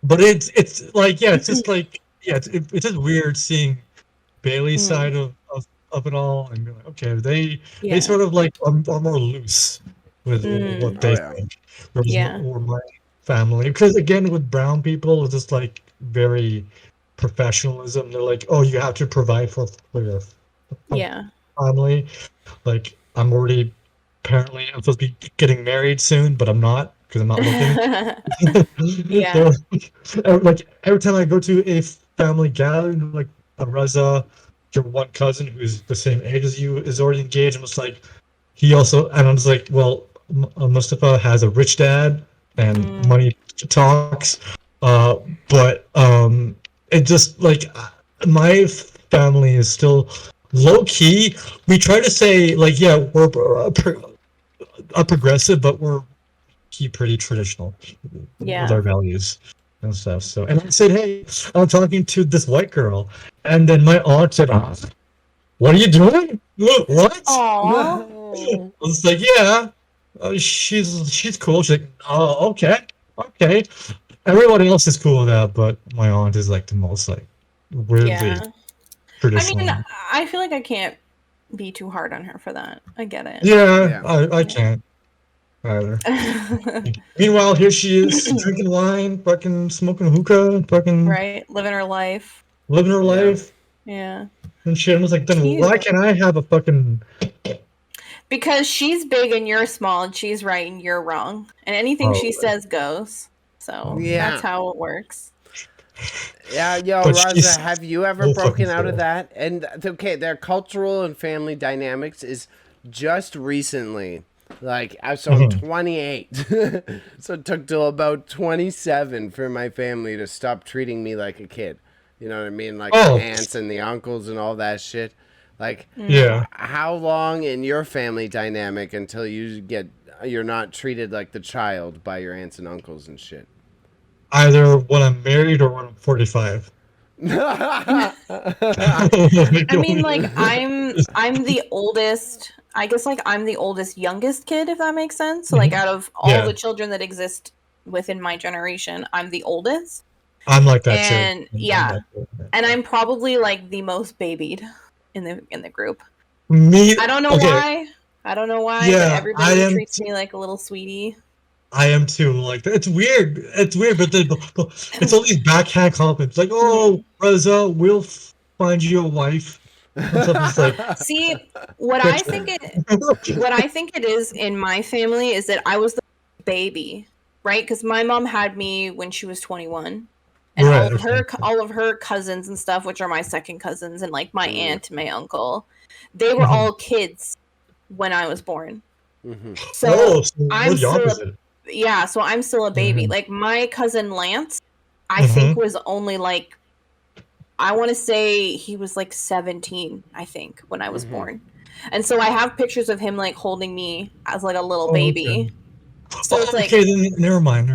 Speaker 2: But it's like it's just like it's just weird seeing Bailey's side of it all and be like, okay, they sort of like are more loose with what they think. Or my family, because again with brown people it's just like very professionalism. They're like, oh, you have to provide for your family. Like I'm supposed to be getting married soon, but I'm not because I'm not looking. So, like every time I go to a family gathering, like Raza, your one cousin who's the same age as you is already engaged, and was like, he also, and I was like, well, Mustafa has a rich dad and money talks, but it just like my family is still low key. We try to say like, yeah, we're a progressive, but we're pretty traditional with our values and stuff. So, and I said, hey, I'm talking to this white girl, and then my aunt said, what are you doing? What?
Speaker 3: Aww.
Speaker 2: I was like, yeah, she's cool. She's like, oh, okay. Everyone else is cool with that, but my aunt is like the most like weirdly traditional.
Speaker 3: I mean, I feel like I can't be too hard on her for that. I get it.
Speaker 2: Yeah. I can't either. Meanwhile, here she is drinking wine, fucking smoking hookah, fucking
Speaker 3: right, living her life.
Speaker 2: Yeah. And shit, I was like, then
Speaker 3: Cute.
Speaker 2: why can't I have a fucking...
Speaker 3: Because she's big and you're small, and she's right and you're wrong. And anything she says goes. So that's how it works.
Speaker 1: Yeah, yo,
Speaker 2: But
Speaker 1: Raza, have you ever
Speaker 2: so
Speaker 1: broken
Speaker 2: fucking
Speaker 1: out of
Speaker 2: cool.
Speaker 1: that? And okay, their cultural and family dynamics is just recently. Like, so I'm 28. So it took till about 27 for my family to stop treating me like a kid. You know what I mean? Like the aunts and the uncles and all that shit. Like, how long in your family dynamic until you're not treated like the child by your aunts and uncles and shit?
Speaker 2: Either when I'm married or when I'm 45.
Speaker 3: I mean, like, I'm the oldest. I guess, like, I'm the oldest youngest kid, if that makes sense. So, like, out of all the children that exist within my generation, I'm the oldest.
Speaker 2: I'm like that
Speaker 3: and,
Speaker 2: too.
Speaker 3: And I'm probably like the most babied in the group.
Speaker 2: Me,
Speaker 3: I don't know why. But everybody treats me like a little sweetie.
Speaker 2: I am too. Like it's weird. It's it's all these backhand compliments. Like, oh, Raza, we'll find you a wife. Like,
Speaker 3: see, what I think it is in my family is that I was the baby, right? Because my mom had me when she was 21. And all of her cousins and stuff, which are my second cousins, and like my aunt and my uncle, They were all kids when I was born.
Speaker 1: Mm-hmm.
Speaker 3: So
Speaker 2: so
Speaker 3: I'm
Speaker 2: we're the
Speaker 3: still
Speaker 2: opposite.
Speaker 3: so I'm still a baby.
Speaker 2: Mhm.
Speaker 3: Like my cousin Lance, I think was only like, I want to say he was like 17, I think, when I was born. And so I have pictures of him like holding me as like a little baby.
Speaker 2: Okay.
Speaker 3: So it's like,
Speaker 2: okay, then never mind.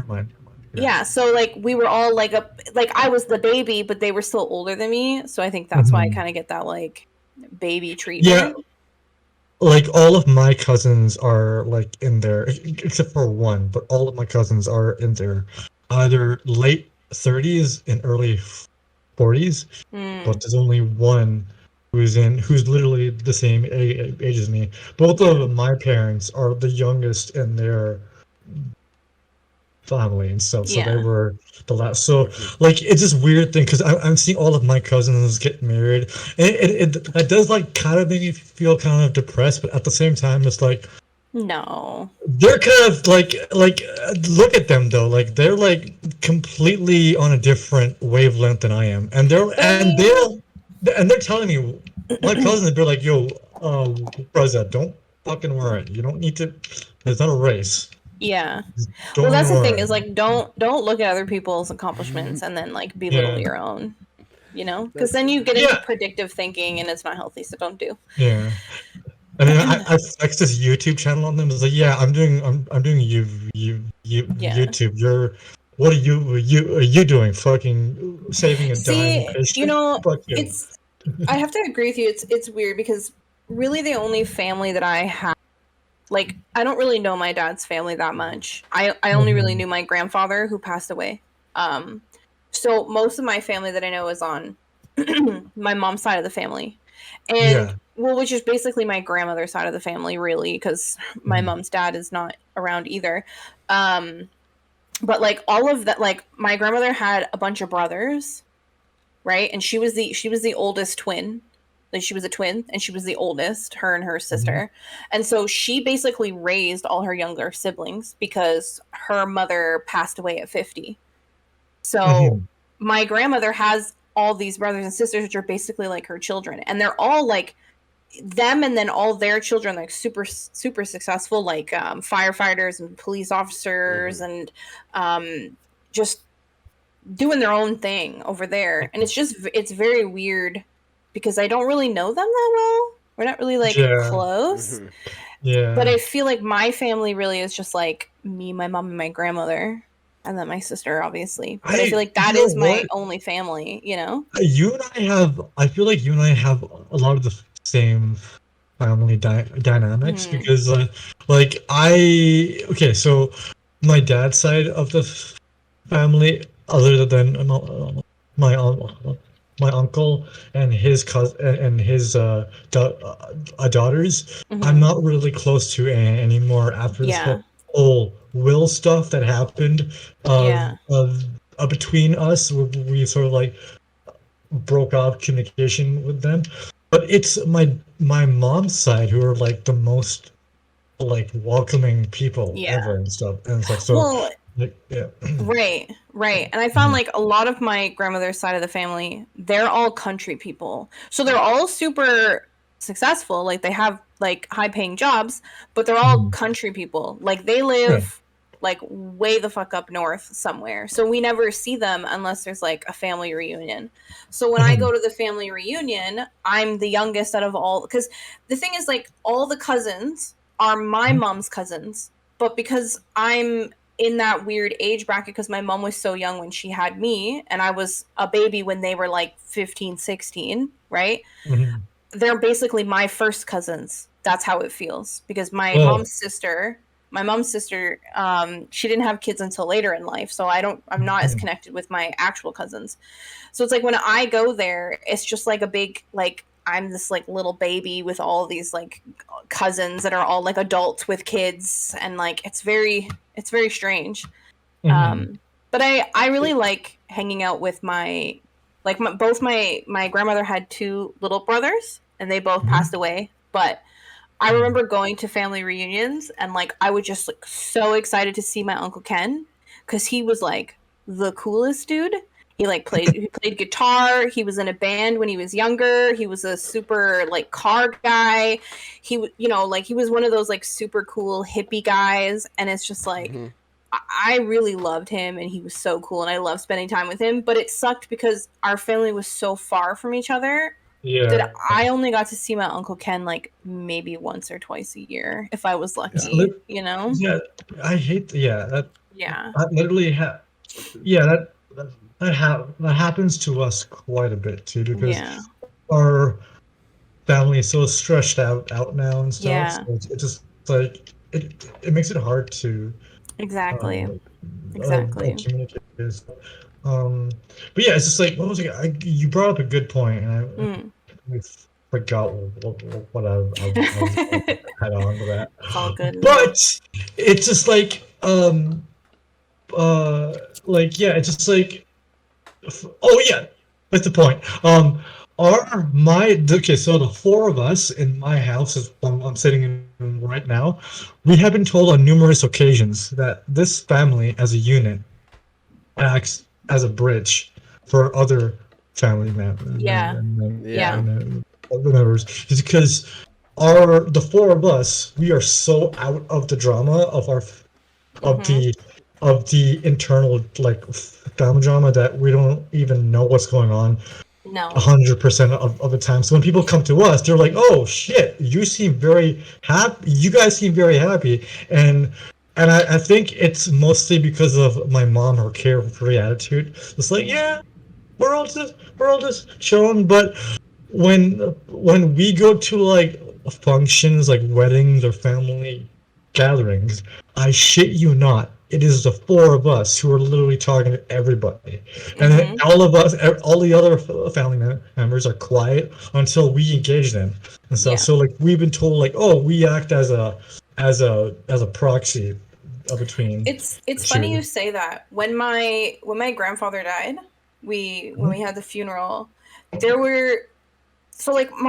Speaker 3: yeah, so like we were all like I was the baby, but they were still older than me. So I think that's why I kind of get that like baby treatment.
Speaker 2: Yeah, like all of my cousins are like in their, except for one, but all of my cousins are in their either late 30s and early 40s. But there's only one who's literally the same age as me. Both of my parents are the youngest in their family and stuff, so they were the last. So like it's this weird thing because I'm seeing all of my cousins get married, and it does like kind of make me feel kind of depressed, but at the same time it's like,
Speaker 3: no,
Speaker 2: they're kind of like look at them though, like they're like completely on a different wavelength than I am, and they're telling me, my cousins, they're like, yo, Raza, don't fucking worry, you don't need to, it's not a race.
Speaker 3: Yeah.
Speaker 2: Don't
Speaker 3: Well, that's the thing
Speaker 2: worry.
Speaker 3: is like don't look at other people's accomplishments and then like belittle your own, you know? Because then you get into predictive thinking and it's not healthy. So don't do.
Speaker 2: Yeah. I mean, I flexed this YouTube channel on them. It's like, yeah, I'm doing YouTube. What are you doing? Fucking saving a dying
Speaker 3: See,
Speaker 2: patient?
Speaker 3: you know,
Speaker 2: Fuck you.
Speaker 3: it's I have to agree with you. It's weird because really the only family that I have, like, I don't really know my dad's family that much. I only really knew my grandfather who passed away. So most of my family that I know is on my mom's side of the family. And well, which is basically my grandmother's side of the family, really, because my mom's dad is not around either. But like all of that, like my grandmother had a bunch of brothers, right? And she was the oldest twin. Like she was a twin and she was the oldest, her and her sister. And so she basically raised all her younger siblings because her mother passed away at 50. So my grandmother has all these brothers and sisters, which are basically like her children. And they're all like them, and then all their children, like super, super successful, like firefighters and police officers and just doing their own thing over there. And it's very weird because I don't really know them that well. We're not really like close.
Speaker 2: Yeah.
Speaker 3: But I feel like my family really is just like me, my mom, and my grandmother, and then my sister, obviously. But I feel like that is my only family, you know?
Speaker 2: I feel like you and I have a lot of the same family dynamics because okay, so my dad's side of the family, other than my uncle and his cousin and his daughters, I'm not really close to anymore after this whole will stuff that happened between us. We sort of like broke off communication with them, but it's my mom's side who are like the most like welcoming people ever and stuff, and it's like, so
Speaker 3: well,
Speaker 2: like,
Speaker 3: right. And I found like a lot of my grandmother's side of the family, they're all country people, so they're all super successful, like they have like high paying jobs, but they're all country people. Like they live like way the fuck up north somewhere, so we never see them unless there's like a family reunion. So when I go to the family reunion, I'm the youngest out of all, because the thing is like all the cousins are my mom's cousins, but because I'm in that weird age bracket, because my mom was so young when she had me and I was a baby when they were like 15, 16, right? They're basically my first cousins. That's how it feels, because my mom's sister, she didn't have kids until later in life, so I'm not as connected with my actual cousins. So it's like when I go there, it's just like a big, like, I'm this like little baby with all these like cousins that are all like adults with kids, and like it's very strange. But I really like hanging out with both my grandmother had two little brothers and they both passed away, but I remember going to family reunions and like I was just like so excited to see my Uncle Ken, because he was like the coolest dude. He played guitar. He was in a band when he was younger. He was a super like car guy. He was one of those like super cool hippie guys, and it's just like I really loved him, and he was so cool, and I loved spending time with him. But it sucked because our family was so far from each other that I only got to see my Uncle Ken like maybe once or twice a year if I was lucky.
Speaker 2: Yeah, I hate. That literally. That happens to us quite a bit too, because our family is so stretched out now and stuff.
Speaker 3: Yeah.
Speaker 2: So it's just like it makes it hard to
Speaker 3: exactly.
Speaker 2: communicate. But yeah, it's just like what was it? You brought up a good point, and I forgot what I was head on to that.
Speaker 3: It's all good.
Speaker 2: But it's just like it's just like. Oh yeah, that's the point. So the four of us in my house, is I'm sitting in right now, we have been told on numerous occasions that this family as a unit acts as a bridge for other family members. Members, it's because the four of us, we are so out of the drama of the internal like family drama that we don't even know what's going on 100% of the time. So when people come to us, they're like, "Oh shit, you seem very happy. You guys seem very happy." And I think it's mostly because of my mom, her carefree attitude. It's like, yeah, we're all just chilling. But when we go to like functions like weddings or family gatherings, I shit you not, it is the four of us who are literally talking to everybody, and then all the other family members are quiet until we engage them and stuff. So like we've been told like, oh, we act as a proxy between.
Speaker 3: It's funny you say that. When my grandfather died, when we had the funeral, my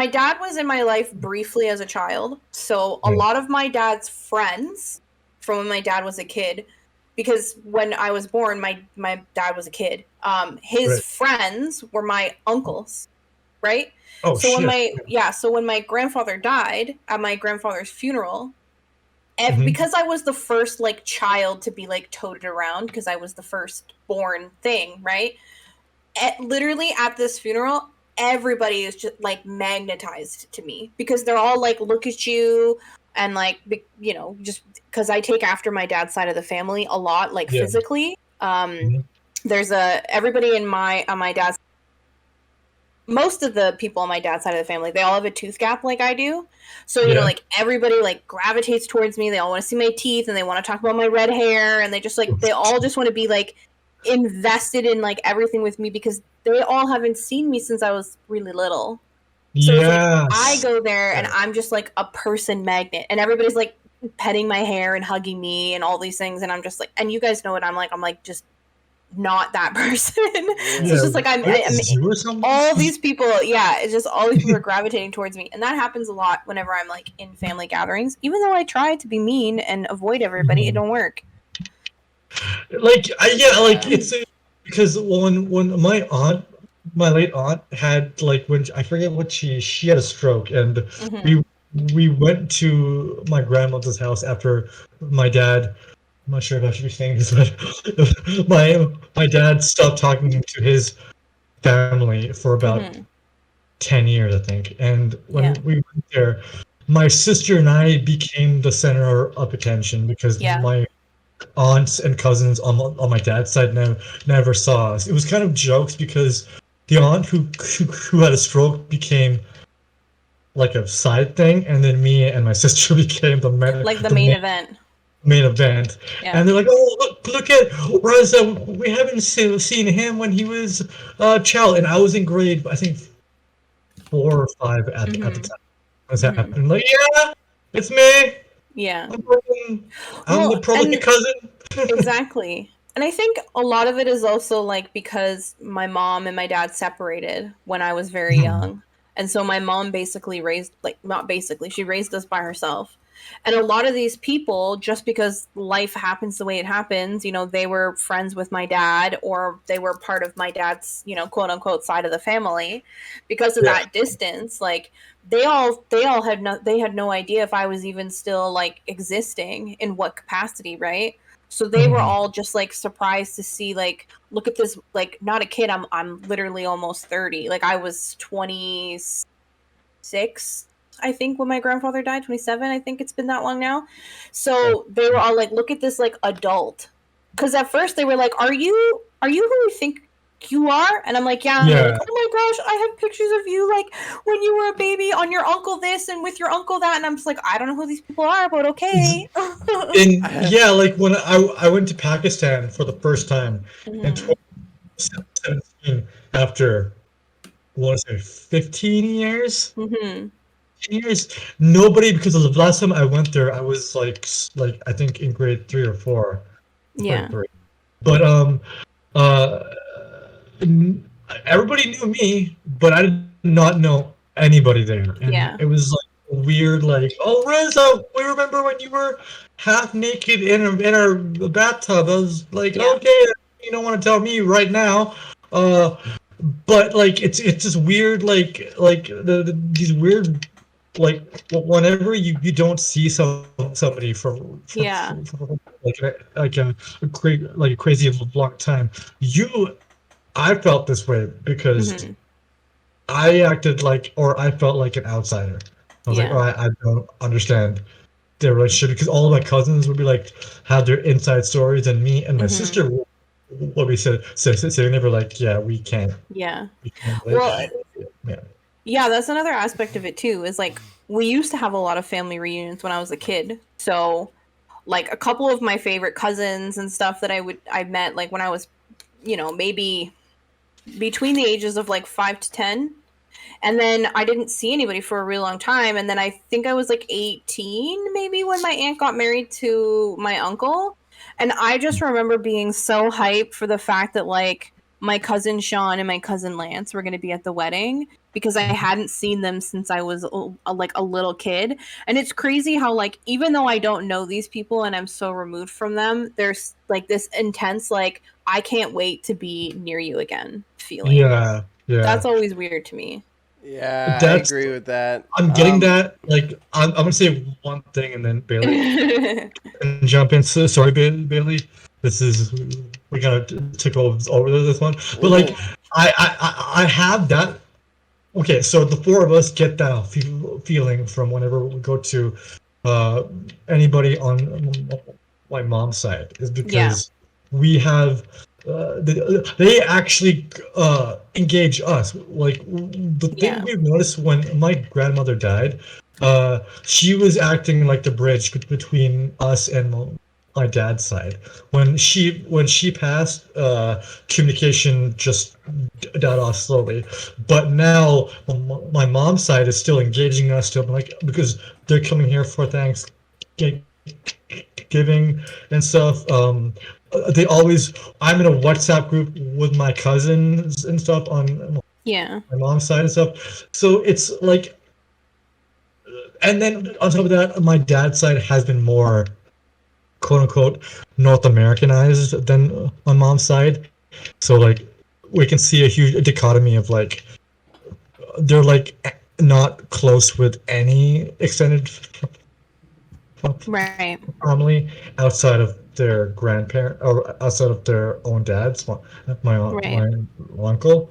Speaker 3: dad was in my life briefly as a child. So a lot of my dad's friends from when my dad was a kid, because when I was born, my dad was a kid. His friends were my uncles, right?
Speaker 2: Oh,
Speaker 3: so
Speaker 2: shit.
Speaker 3: So when my grandfather died at my grandfather's funeral, because I was the first like child to be like toted around, because I was the first born thing, right? Literally at this funeral, everybody is just like magnetized to me, because they're all like, look at you, and like, just because I take after my dad's side of the family a lot, like physically. There's everybody on my dad's, most of the people on my dad's side of the family, they all have a tooth gap like I do. So, like everybody like gravitates towards me. They all want to see my teeth, and they want to talk about my red hair, and they all just want to be like invested in like everything with me, because they all haven't seen me since I was really little. So it's like I go there and I'm just like a person magnet, and everybody's like petting my hair and hugging me and all these things, and I'm just like, and you guys know what I'm like just not that person. So it's just like I'm all these people, it's just all these people are gravitating towards me, and that happens a lot whenever I'm like in family gatherings. Even though I try to be mean and avoid everybody, it don't work.
Speaker 2: It's because when my late aunt had like, when I forget what she had a stroke, and we went to my grandmother's house after my dad. I'm not sure if I should be saying this, but my dad stopped talking to his family for about 10 years, I think. And when we went there, my sister and I became the center of attention, because my aunts and cousins on my dad's side never saw us. It was kind of jokes, because the aunt who had a stroke became like a side thing, and then me and my sister became the main event. And they're like, oh, look at Raza, we haven't seen him when he was a child, and I was in grade, I think 4 or 5 at the time. What's happening? Like, yeah, it's me.
Speaker 3: Yeah,
Speaker 2: I'm the prolific cousin.
Speaker 3: Exactly. And I think a lot of it is also like because my mom and my dad separated when I was very young. And so my mom basically she raised us by herself. And a lot of these people, just because life happens the way it happens, you know, they were friends with my dad, or they were part of my dad's, you know, quote unquote side of the family. Because of that distance, like they all had no idea if I was even still like existing, in what capacity, right? So they were all just like surprised to see, like, look at this, like, not a kid, I'm literally almost 30. Like I was 26, I think, when my grandfather died. 27, I think it's been that long now. So they were all like, look at this like adult. Because at first they were like, are you who you think you are? And I'm like, yeah. And they're like, oh my gosh, I have pictures of you like when you were a baby on your uncle this and with your uncle that. And I'm just like, I don't know who these people are, but okay.
Speaker 2: And yeah, like when I went to Pakistan for the first time in 2017, after, what is it, 15 years?
Speaker 3: Mm-hmm.
Speaker 2: Years. Nobody, because of the last time I went there, I was like I think in grade 3 or 4.
Speaker 3: Yeah.
Speaker 2: 3. But uh, everybody knew me, but I did not know anybody there, and
Speaker 3: Yeah.
Speaker 2: it was like weird. Like, oh, Raza, we remember when you were half naked in our bathtub. I was like, okay, you don't want to tell me right now. But like it's just weird. Like these weird, like whenever you don't see somebody for like a crazy long time, I felt this way because I acted like, or I felt like an outsider. I was like, oh, I don't understand their relationship, because all of my cousins would be like, have their inside stories, and me and my sister, what we said, they never like, yeah, we can't.
Speaker 3: Yeah.
Speaker 2: We can't,
Speaker 3: Well,
Speaker 2: yeah.
Speaker 3: Yeah, that's another aspect of it too, is like we used to have a lot of family reunions when I was a kid. So like a couple of my favorite cousins and stuff that I met like when I was, you know, maybe between the ages of like 5 to 10. And then I didn't see anybody for a really long time, and then I think I was like 18 maybe when my aunt got married to my uncle. And I just remember being so hyped for the fact that like my cousin Sean and my cousin Lance were going to be at the wedding, because I hadn't seen them since I was like a little kid. And it's crazy how like even though I don't know these people and I'm so removed from them, there's like this intense like I can't wait to be near you again feeling.
Speaker 2: Yeah.
Speaker 3: That's always weird to me.
Speaker 1: Yeah, I
Speaker 2: That's
Speaker 1: agree with that.
Speaker 2: I'm getting that. Like, I'm gonna say one thing, and then Bailey can jump in. So, sorry, Bailey. This is, we gotta take over this one. But like, I have that. Okay, so the four of us get that feeling from whenever we go to anybody on my mom's side, is because we have they actually engage us. Like the thing we've noticed when my grandmother died, she was acting like the bridge between us and my dad's side. When she passed, communication just died off slowly. But now my mom's side is still engaging us, still, like, because they're coming here for Thanksgiving and stuff. They always, I'm in a WhatsApp group with my cousins and stuff on my mom's side and stuff. So it's like, and then on top of that, my dad's side has been more quote unquote North Americanized than my mom's side. So like we can see a huge dichotomy of like they're like not close with any extended family outside of their grandparent or outside of their own dads, my uncle.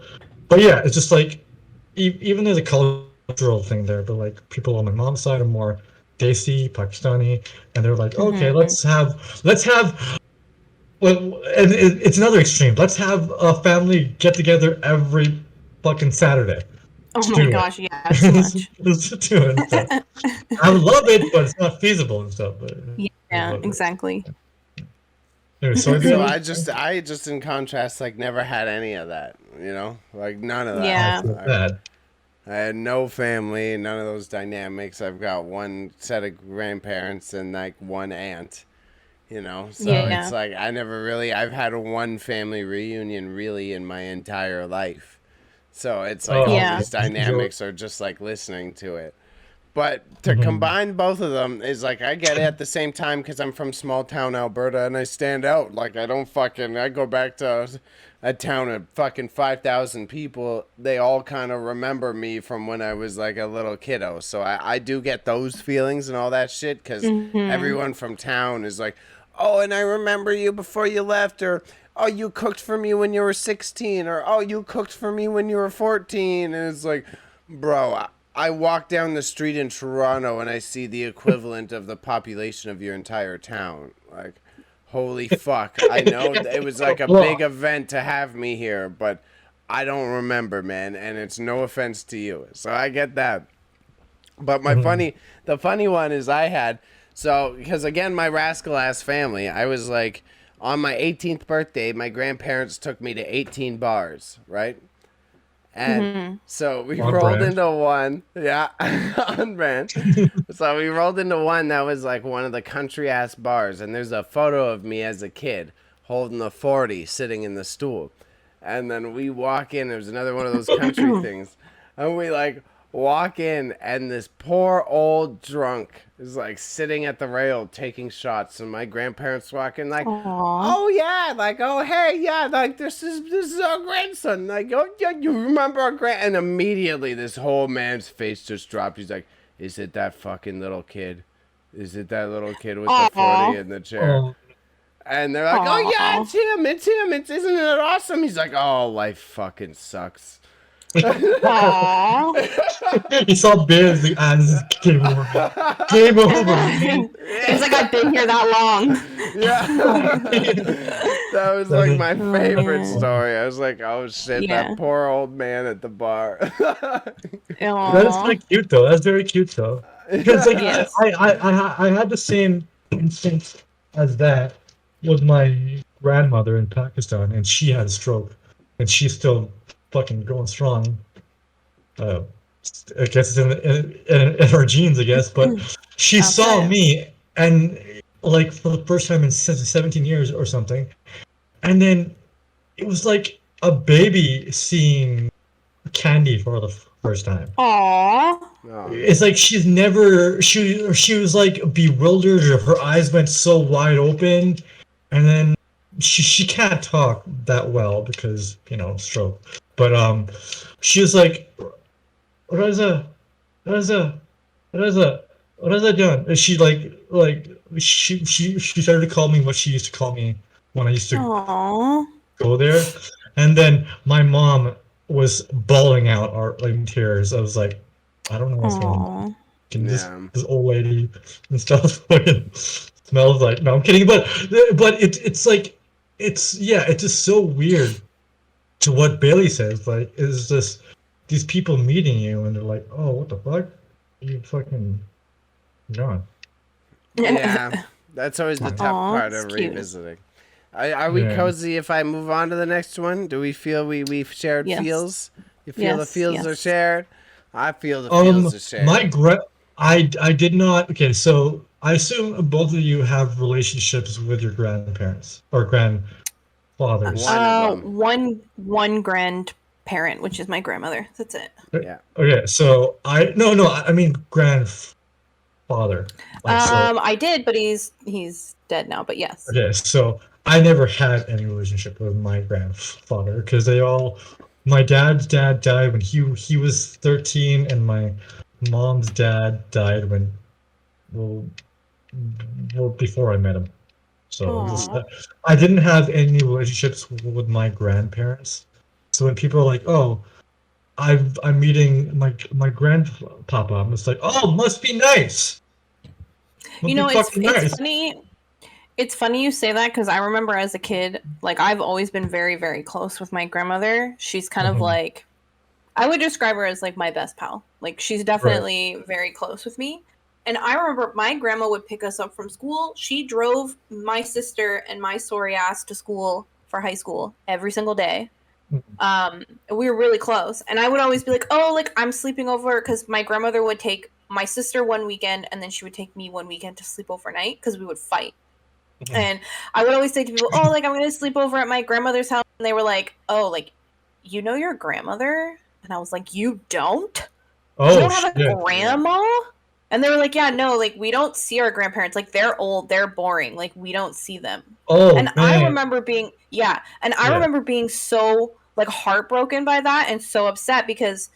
Speaker 2: But yeah, it's just like even there's a cultural thing there, but like people on my mom's side are more Desi, Pakistani, and they're like, okay, let's have well, and it's another extreme. Let's have a family get together every fucking Saturday.
Speaker 3: Oh my gosh, yeah, too much.
Speaker 2: Let's do it and stuff. I love it, but it's not feasible and stuff. But
Speaker 3: yeah, exactly.
Speaker 2: Anyway,
Speaker 1: So I just in contrast like never had any of that, you know, like none of that.
Speaker 3: Yeah.
Speaker 1: I had no family, none of those dynamics. I've got one set of grandparents and like one aunt, you know. So it's like I've had one family reunion really in my entire life. So it's like all these dynamics are just like listening to it. But to combine both of them is like, I get it at the same time because I'm from small town Alberta and I stand out. Like, I go back to a town of fucking 5,000 people. They all kind of remember me from when I was like a little kiddo. So I do get those feelings and all that shit because everyone from town is like, oh, and I remember you before you left, or oh, you cooked for me when you were 16, or oh, you cooked for me when you were 14. And it's like, bro, I walk down the street in Toronto and I see the equivalent of the population of your entire town. Like, holy fuck. I know it was like a big event to have me here, but I don't remember, man. And it's no offense to you. So I get that. But the funny one is because again, my rascal ass family, I was like, on my 18th birthday, my grandparents took me to 18 bars, right? And so we rolled into one. Yeah, on brand. So we rolled into one that was like one of the country ass bars. And there's a photo of me as a kid holding a 40 sitting in the stool. And then we walk in. There's another one of those country things. And we like walk in, and this poor old drunk is like sitting at the rail taking shots, and my grandparents walk in like, oh yeah, like, oh hey, yeah, like this is our grandson, like, oh yeah, you remember our and immediately this whole man's face just dropped. He's like, is it that fucking little kid? Is it that little kid with the 40 in the chair? And they're like, oh yeah, it's him, isn't it awesome? He's like, oh, life fucking sucks.
Speaker 2: He saw Biz, the this is game over. Game over.
Speaker 3: He's like, I've been here that long.
Speaker 1: Yeah. That was like my favorite story. I was like, oh shit, that poor old man at the bar.
Speaker 2: That is kind of cute though. That's very cute though. Because like I had the same instance as that with my grandmother in Pakistan, and she had a stroke, and she's still fucking going strong. I guess it's in her genes, I guess. But she saw me, and like for the first time in 17 years or something, and then it was like a baby seeing candy for the first time.
Speaker 3: Aww.
Speaker 2: It's like she's never she was like bewildered. Her eyes went so wide open, and then she can't talk that well because stroke. But she was like, Raza doing? And she she started to call me what she used to call me when I used to go there. And then my mom was bawling out in tears. I was like, I don't know what's wrong. This old lady and stuff fucking smells like, no, I'm kidding, but it's like it's just so weird. To what Bailey says, like, is just these people meeting you and they're like, oh, what the fuck? You fucking gone.
Speaker 1: Yeah, that's always the tough part of revisiting. Are we cozy if I move on to the next one? Do we feel we've shared feels? You feel the feels are shared? I feel the feels are shared.
Speaker 2: I did not. Okay, so I assume both of you have relationships with your grandparents or grandfathers.
Speaker 3: One grandparent, which is my grandmother. That's it.
Speaker 2: Yeah. Okay, so I mean grandfather.
Speaker 3: I did, but he's dead now. But yes.
Speaker 2: Okay, so I never had any relationship with my grandfather because my dad's dad died when he was 13, and my mom's dad died before I met him. So I didn't have any relationships with my grandparents. So when people are like, "Oh, I'm meeting my grandpapa," I'm just like, "Oh, must be nice."
Speaker 3: It's funny. It's funny you say that because I remember as a kid, like I've always been very, very close with my grandmother. She's kind of like, I would describe her as like my best pal. Like she's definitely very close with me. And I remember my grandma would pick us up from school. She drove my sister and my sorry ass to school for high school every single day. We were really close. And I would always be like, oh, like I'm sleeping over, because my grandmother would take my sister one weekend and then she would take me one weekend to sleep overnight because we would fight. And I would always say to people, oh, like I'm going to sleep over at my grandmother's house. And they were like, oh, like, you know your grandmother? And I was like, you don't? You don't have a grandma? And they were like, yeah, no, like, we don't see our grandparents. Like, they're old, they're boring. Like, we don't see them.
Speaker 2: Oh,
Speaker 3: And
Speaker 2: man.
Speaker 3: I remember being, remember being so, like, heartbroken by that and so upset because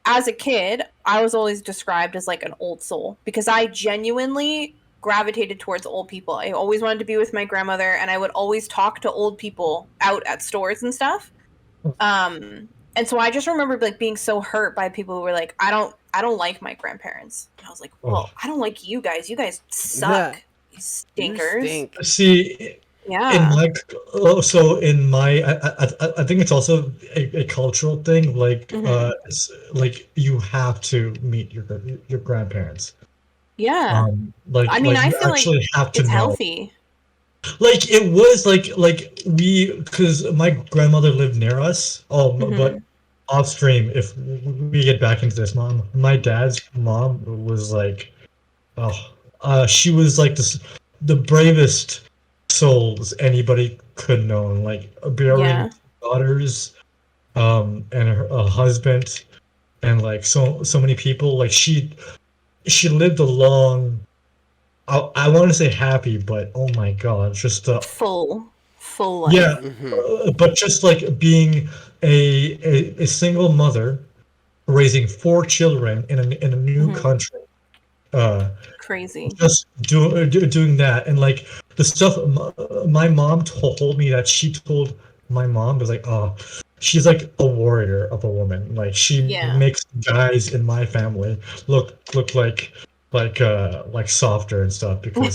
Speaker 3: as a kid, I was always described as, like, an old soul because I genuinely gravitated towards old people. I always wanted to be with my grandmother, and I would always talk to old people out at stores and stuff. And so I just remember, like, being so hurt by people who were like, I don't like my grandparents. And I was like, well, I don't like you guys. You guys suck. You stinkers.
Speaker 1: You stink.
Speaker 2: See,
Speaker 3: yeah.
Speaker 2: in my, I think it's also a cultural thing. Like, like you have to meet your grandparents.
Speaker 3: Yeah.
Speaker 2: Like,
Speaker 3: I mean,
Speaker 2: like
Speaker 3: I
Speaker 2: you
Speaker 3: feel
Speaker 2: actually
Speaker 3: like
Speaker 2: have to
Speaker 3: it's
Speaker 2: know.
Speaker 3: healthy.
Speaker 2: Like it was like because my grandmother lived near us. But off stream, if we get back into this, my dad's mom was like, she was like the bravest souls anybody could know, like bearing daughters, and her husband, and like so many people. Like she lived a long. I want to say happy, but oh my god, just
Speaker 3: full life.
Speaker 2: yeah, but just like being a single mother raising 4 children in a new country,
Speaker 3: crazy.
Speaker 2: just doing that, and like the stuff my mom told me that she told my mom was like, oh, she's like a warrior of a woman. Like she makes guys in my family look like softer and stuff because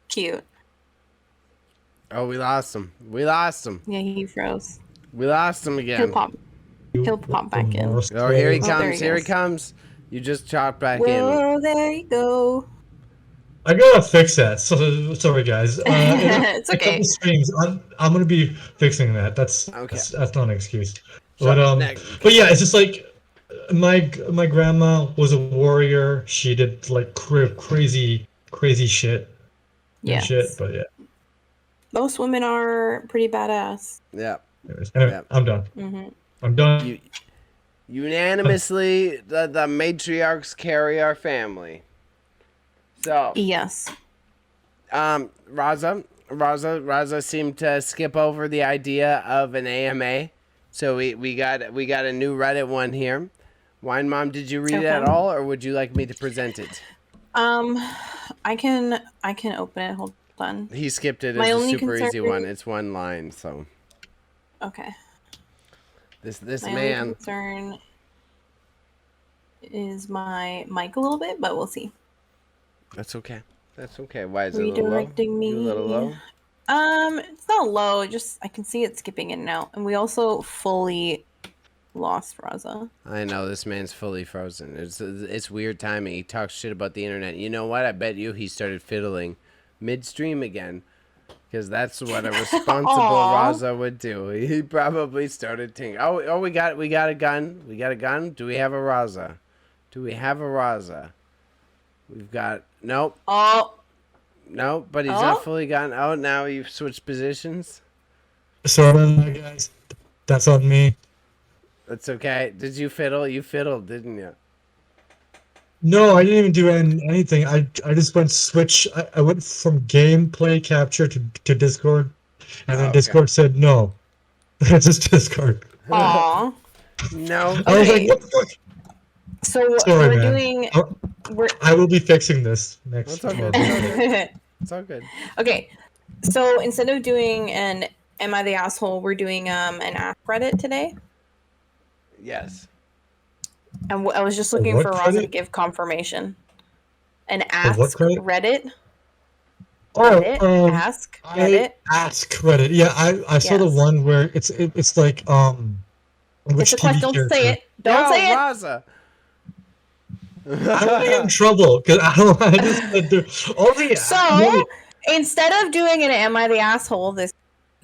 Speaker 3: cute.
Speaker 1: Oh, we lost him. We lost him.
Speaker 3: Yeah, he froze.
Speaker 1: We lost him again.
Speaker 3: He'll pop back in.
Speaker 1: Oh, here he comes.
Speaker 3: He
Speaker 1: here he comes. You just chopped back in.
Speaker 3: Whoa, there you go.
Speaker 2: I gotta fix that. So sorry, guys.
Speaker 3: It's okay.
Speaker 2: A couple streams. I'm gonna be fixing that. That's not an excuse. But yeah, it's just like my grandma was a warrior. She did like crazy shit.
Speaker 3: Yeah.
Speaker 2: But yeah.
Speaker 3: Most women are pretty badass.
Speaker 1: Yeah.
Speaker 2: Anyway, I'm done. I'm done.
Speaker 1: Unanimously, the matriarchs carry our family. So
Speaker 3: yes.
Speaker 1: Raza seemed to skip over the idea of an AMA. So we got a new Reddit one here. Wine Mom, did you read it at all, or would you like me to present it?
Speaker 3: I can open it. Hold on.
Speaker 1: He skipped it. It's a super easy one. It's one line, so.
Speaker 3: Okay.
Speaker 1: This
Speaker 3: my
Speaker 1: man.
Speaker 3: only concern is my mic a little bit, but we'll see.
Speaker 1: That's okay. That's okay. Why is it a little low?
Speaker 3: Redirecting me.
Speaker 1: You a little low?
Speaker 3: It's not low. Just I can see it skipping in and out, and we also fully lost Raza.
Speaker 1: I know this man's fully frozen. It's weird timing. He talks shit about the internet. You know what? I bet you he started fiddling midstream again, because that's what a responsible Raza would do. He probably started tinkering. Oh, we got a gun. We got a gun. Do we have a Raza? Do we have a Raza? We've got nope.
Speaker 3: Oh.
Speaker 1: Nope, but he's not fully gone. Oh, now you've switched positions.
Speaker 2: Sorry, guys. That's on me.
Speaker 1: That's okay. Did you fiddle? You fiddled, didn't you?
Speaker 2: No, I didn't even do anything. I just went switch. I went from gameplay capture to Discord, and then Discord said no. It's just Discord.
Speaker 3: Aw.
Speaker 1: No.
Speaker 3: Okay.
Speaker 2: I was like, what the fuck?
Speaker 3: So
Speaker 2: sorry,
Speaker 3: we're
Speaker 2: man.
Speaker 3: doing.
Speaker 2: I will be fixing this next.
Speaker 1: It's all good. It's all good.
Speaker 3: Okay, so instead of doing an "Am I the Asshole," we're doing an Ask Reddit today.
Speaker 1: Yes.
Speaker 3: And I was just looking for Raza to give confirmation. An Ask Reddit.
Speaker 2: Oh,
Speaker 3: Ask Reddit.
Speaker 2: Ask Reddit. Yeah, I saw the one where it's like which
Speaker 3: it's a question. Don't say it. Don't say it.
Speaker 1: Raza.
Speaker 2: I don't get in trouble because I don't. I just
Speaker 3: So instead of doing an "Am I the Asshole?"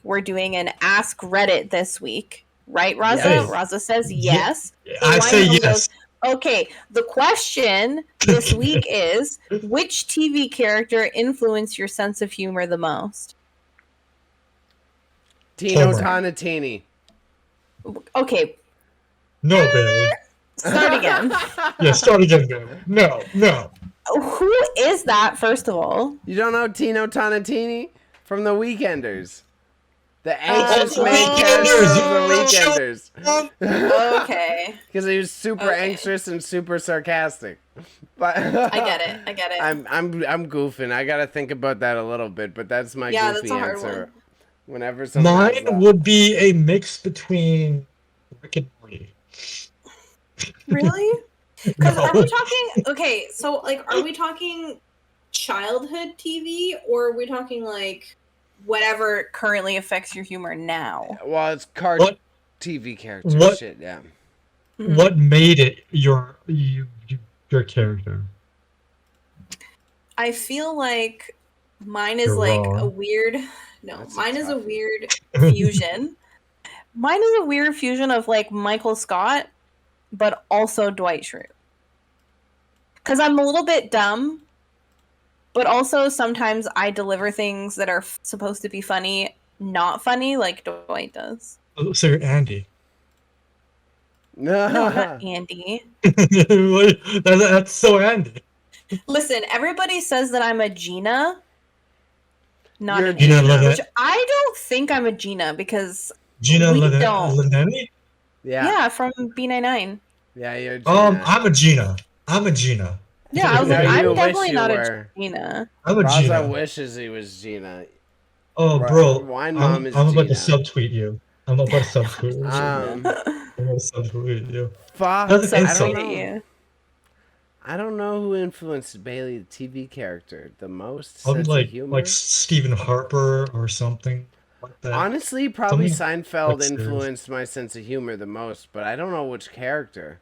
Speaker 3: we're doing an Ask Reddit this week, right, Raza?
Speaker 2: Yes.
Speaker 3: Raza says yes.
Speaker 2: Yeah. I say yes.
Speaker 3: Okay. The question this week is: which TV character influenced your sense of humor the most?
Speaker 1: Tino Tonatini.
Speaker 3: Okay.
Speaker 2: No, Bailey.
Speaker 3: Start again.
Speaker 2: Yeah, start again, Bailey. No.
Speaker 3: Who is that, first of all?
Speaker 1: You don't know Tino Tonatini from The Weekenders? The anxious
Speaker 3: Oh,
Speaker 1: main character of The Weekenders.
Speaker 3: Okay.
Speaker 1: Because he was super anxious and super sarcastic. But
Speaker 3: I get it.
Speaker 1: I'm goofing. I gotta think about that a little bit, but that's my
Speaker 3: Yeah,
Speaker 1: goofy
Speaker 3: that's a hard
Speaker 1: answer.
Speaker 3: one.
Speaker 1: Whenever someone asks
Speaker 2: Mine
Speaker 1: that.
Speaker 2: would be a mix between Rick and Morty.
Speaker 3: Really? Because
Speaker 2: No.
Speaker 3: are we talking? Okay, so like, are we talking childhood TV, or are we talking like whatever currently affects your humor now?
Speaker 1: Well, it's
Speaker 2: What-
Speaker 1: TV character
Speaker 2: what-
Speaker 1: shit, yeah.
Speaker 2: What made it your character?
Speaker 3: I feel like mine is
Speaker 2: You're
Speaker 3: like
Speaker 2: wrong.
Speaker 3: a weird. No,
Speaker 1: That's a
Speaker 3: mine is a
Speaker 1: toughie.
Speaker 3: weird fusion. Mine is a weird fusion of like Michael Scott, but also Dwight Schrute. Because I'm a little bit dumb, but also sometimes I deliver things that are supposed to be funny, not funny, like Dwight does.
Speaker 2: So you're Andy.
Speaker 3: No, not Andy.
Speaker 2: That's so Andy.
Speaker 3: Listen, everybody says that I'm a Gina. Not
Speaker 1: You're
Speaker 3: an
Speaker 2: Gina
Speaker 3: Anna,
Speaker 2: Lynette.
Speaker 3: which I don't think I'm a Gina because
Speaker 2: Gina
Speaker 3: We don't.
Speaker 2: Linetti?
Speaker 1: Yeah,
Speaker 3: from B99.
Speaker 1: yeah, you're Gina.
Speaker 2: I'm a Gina.
Speaker 3: Yeah, I was
Speaker 1: No,
Speaker 3: like,
Speaker 1: you
Speaker 3: I'm
Speaker 1: wish
Speaker 3: definitely
Speaker 1: you
Speaker 3: not
Speaker 1: were.
Speaker 3: a Gina.
Speaker 2: I'm a
Speaker 1: Raza
Speaker 2: Gina.
Speaker 1: wishes he was Gina.
Speaker 2: Oh,
Speaker 1: Right.
Speaker 2: bro.
Speaker 1: Wine
Speaker 2: I'm
Speaker 1: Mom is
Speaker 2: about to
Speaker 1: Gina.
Speaker 2: subtweet you. I'm about to subtweet you.
Speaker 1: Um,
Speaker 2: I'm going to subtweet you.
Speaker 1: fuck,
Speaker 2: That's
Speaker 3: So
Speaker 2: an
Speaker 1: I don't
Speaker 2: insult.
Speaker 3: sweet
Speaker 1: know.
Speaker 3: at you.
Speaker 1: I don't know who influenced Bailey, the TV character, the most.
Speaker 2: Probably
Speaker 1: Sense of humor.
Speaker 2: like Stephen Harper or something like that.
Speaker 1: Honestly, probably
Speaker 2: Something
Speaker 1: Seinfeld
Speaker 2: like
Speaker 1: influenced my sense of humor the most, but I don't know which character.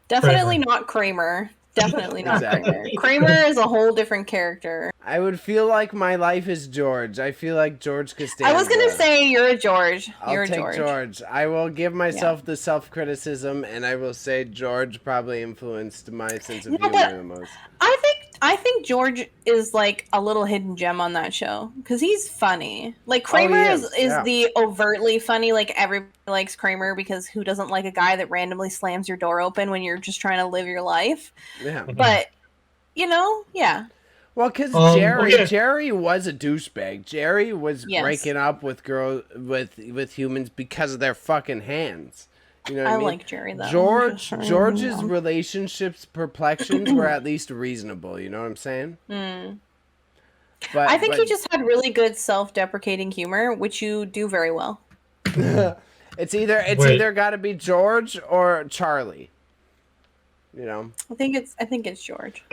Speaker 3: Definitely not Kramer. Definitely not
Speaker 1: Exactly.
Speaker 3: Kramer. Kramer is a whole different character.
Speaker 1: I would feel like my life is George. I feel like George Costanza.
Speaker 3: I was gonna say you're a George.
Speaker 1: I'll
Speaker 3: You're a
Speaker 1: take George. I will give myself the self-criticism, and I will say George probably influenced my sense of
Speaker 3: No,
Speaker 1: humor
Speaker 3: but-
Speaker 1: the most.
Speaker 3: I think George is like a little hidden gem on that show because he's funny. Like Kramer is
Speaker 1: yeah.
Speaker 3: the overtly funny. Like everybody likes Kramer because who doesn't like a guy that randomly slams your door open when you're just trying to live your life?
Speaker 1: Yeah.
Speaker 3: But yeah.
Speaker 1: Well, because
Speaker 2: okay.
Speaker 1: Jerry was a douchebag. Jerry was
Speaker 3: Yes.
Speaker 1: breaking up with with humans because of their fucking hands. You know what I mean?
Speaker 3: like Jerry though.
Speaker 1: George's relationships perplections were at least reasonable. You know what I'm saying?
Speaker 3: Mm.
Speaker 1: But
Speaker 3: I think he just had really good self-deprecating humor, which you do very well.
Speaker 1: it's either got to be George or Charlie. You know.
Speaker 3: I think it's George.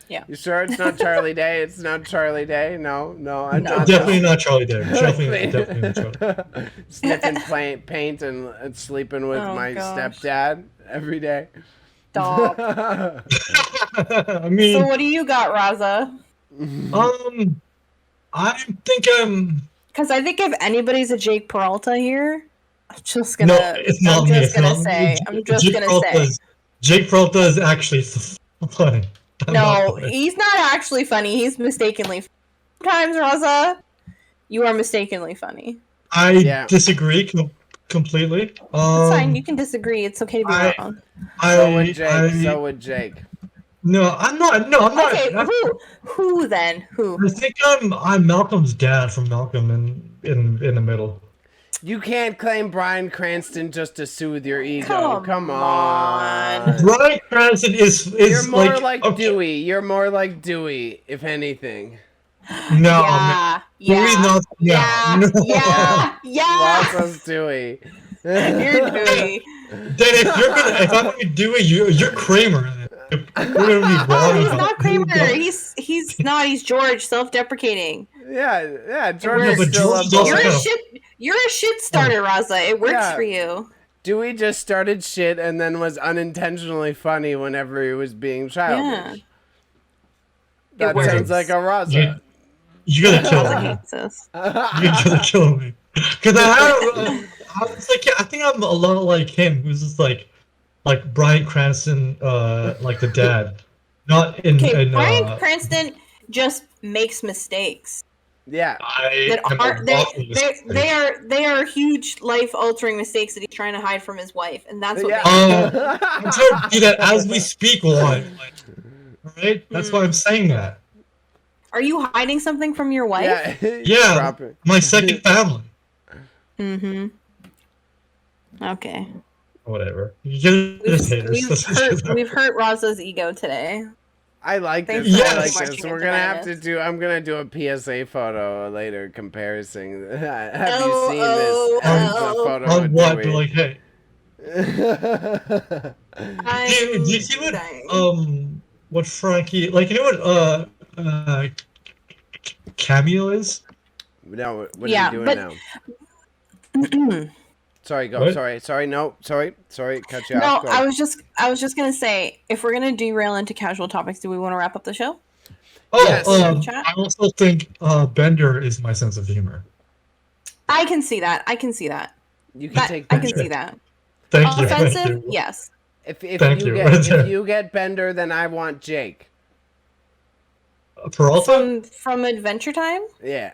Speaker 3: Yeah.
Speaker 1: You sure it's not Charlie Day? It's not Charlie Day? No, I'm not.
Speaker 2: Definitely not Charlie Day. Definitely not Charlie.
Speaker 1: Sniffing paint and sleeping with
Speaker 3: Oh,
Speaker 1: my
Speaker 3: gosh.
Speaker 1: stepdad every day.
Speaker 3: Stop.
Speaker 2: I mean,
Speaker 3: So what do you got, Raza?
Speaker 2: I think
Speaker 3: Because I think if anybody's a Jake Peralta here, I'm just gonna.
Speaker 2: no, it's not me. It's not me.
Speaker 3: I'm just
Speaker 2: Jake
Speaker 3: gonna
Speaker 2: Peralta
Speaker 3: say.
Speaker 2: Jake Peralta is actually funny. I'm not
Speaker 3: No,
Speaker 2: funny.
Speaker 3: he's not actually funny. He's mistakenly. Sometimes, Raza, you are mistakenly funny.
Speaker 2: I disagree completely.
Speaker 3: It's fine. You can disagree. It's okay to be wrong.
Speaker 1: So would Jake.
Speaker 2: No, I'm not. No, I'm not.
Speaker 3: Okay, who then? Who?
Speaker 2: I think I'm Malcolm's dad from Malcolm in the Middle.
Speaker 1: You can't claim Bryan Cranston just to soothe your ego. Come on.
Speaker 2: Bryan Cranston is
Speaker 1: You're more like
Speaker 2: okay.
Speaker 1: Dewey. You're more like Dewey, if anything.
Speaker 2: No,
Speaker 3: Yeah.
Speaker 2: Dewey's not.
Speaker 3: Yeah.
Speaker 2: No.
Speaker 3: Yeah.
Speaker 1: Rosa's Dewey.
Speaker 3: You're Dewey.
Speaker 2: Then if I'm gonna be Dewey, you're Kramer. We're gonna be wrong.
Speaker 3: No, he's
Speaker 2: about
Speaker 3: not
Speaker 2: it.
Speaker 3: Kramer. He's not. He's George, self-deprecating.
Speaker 1: Yeah. George
Speaker 3: No,
Speaker 1: is
Speaker 2: but
Speaker 1: still
Speaker 2: George
Speaker 1: a
Speaker 2: is also
Speaker 3: You're
Speaker 2: kind
Speaker 3: a
Speaker 2: of-
Speaker 3: shit. You're a shit starter, Raza. It works
Speaker 1: Yeah.
Speaker 3: for you.
Speaker 1: Dewey just started shit and then was unintentionally funny whenever he was being childish.
Speaker 3: Yeah.
Speaker 1: That
Speaker 3: works.
Speaker 1: sounds like a Raza.
Speaker 2: You gotta kill
Speaker 3: Raza
Speaker 2: me.
Speaker 3: hates us.
Speaker 2: You gotta kill me. Because I was like, I think I'm a lot like him, who's just like Bryan Cranston, like the dad. Not in.
Speaker 3: Okay,
Speaker 2: in
Speaker 3: Bryan Cranston just makes mistakes.
Speaker 1: Yeah.
Speaker 2: I am
Speaker 3: they are huge life altering mistakes that he's trying to hide from his wife, and that's what
Speaker 1: Yeah.
Speaker 3: makes
Speaker 2: I'm trying to do that as we speak, one. Right? That's why I'm saying that.
Speaker 3: Are you hiding something from your wife?
Speaker 2: Yeah, my second family.
Speaker 3: Mm-hmm. Okay.
Speaker 2: Whatever. You're just haters.
Speaker 3: We've hurt Raza's ego today.
Speaker 1: I like this.
Speaker 3: Thanks for
Speaker 1: I like
Speaker 3: marching
Speaker 1: this.
Speaker 3: into
Speaker 1: We're gonna have to
Speaker 3: madness.
Speaker 1: do. I'm gonna do a PSA photo later comparison. Have you seen this as a photo
Speaker 2: On
Speaker 1: of
Speaker 2: what?
Speaker 1: Dewey?
Speaker 2: Like, hey. Do you see what Frankie, like, you know what Cameo is?
Speaker 1: No, what are you doing now? Sorry, go.
Speaker 2: What?
Speaker 1: Sorry, no, sorry, cut you
Speaker 3: No,
Speaker 1: off. Go.
Speaker 3: I was just gonna say, if we're gonna derail into casual topics, do we want to wrap up the show?
Speaker 2: Oh,
Speaker 1: Yes.
Speaker 3: Chat?
Speaker 2: I also think Bender is my sense of humor.
Speaker 3: I can see that.
Speaker 1: You can take.
Speaker 3: I can see that.
Speaker 2: Thank you.
Speaker 3: Offensive?
Speaker 2: Thank you.
Speaker 3: Yes.
Speaker 1: If
Speaker 2: Thank
Speaker 1: you
Speaker 2: you.
Speaker 1: if you get Bender, then I want Jake.
Speaker 2: Peralta?
Speaker 3: From Adventure Time?
Speaker 1: Yeah.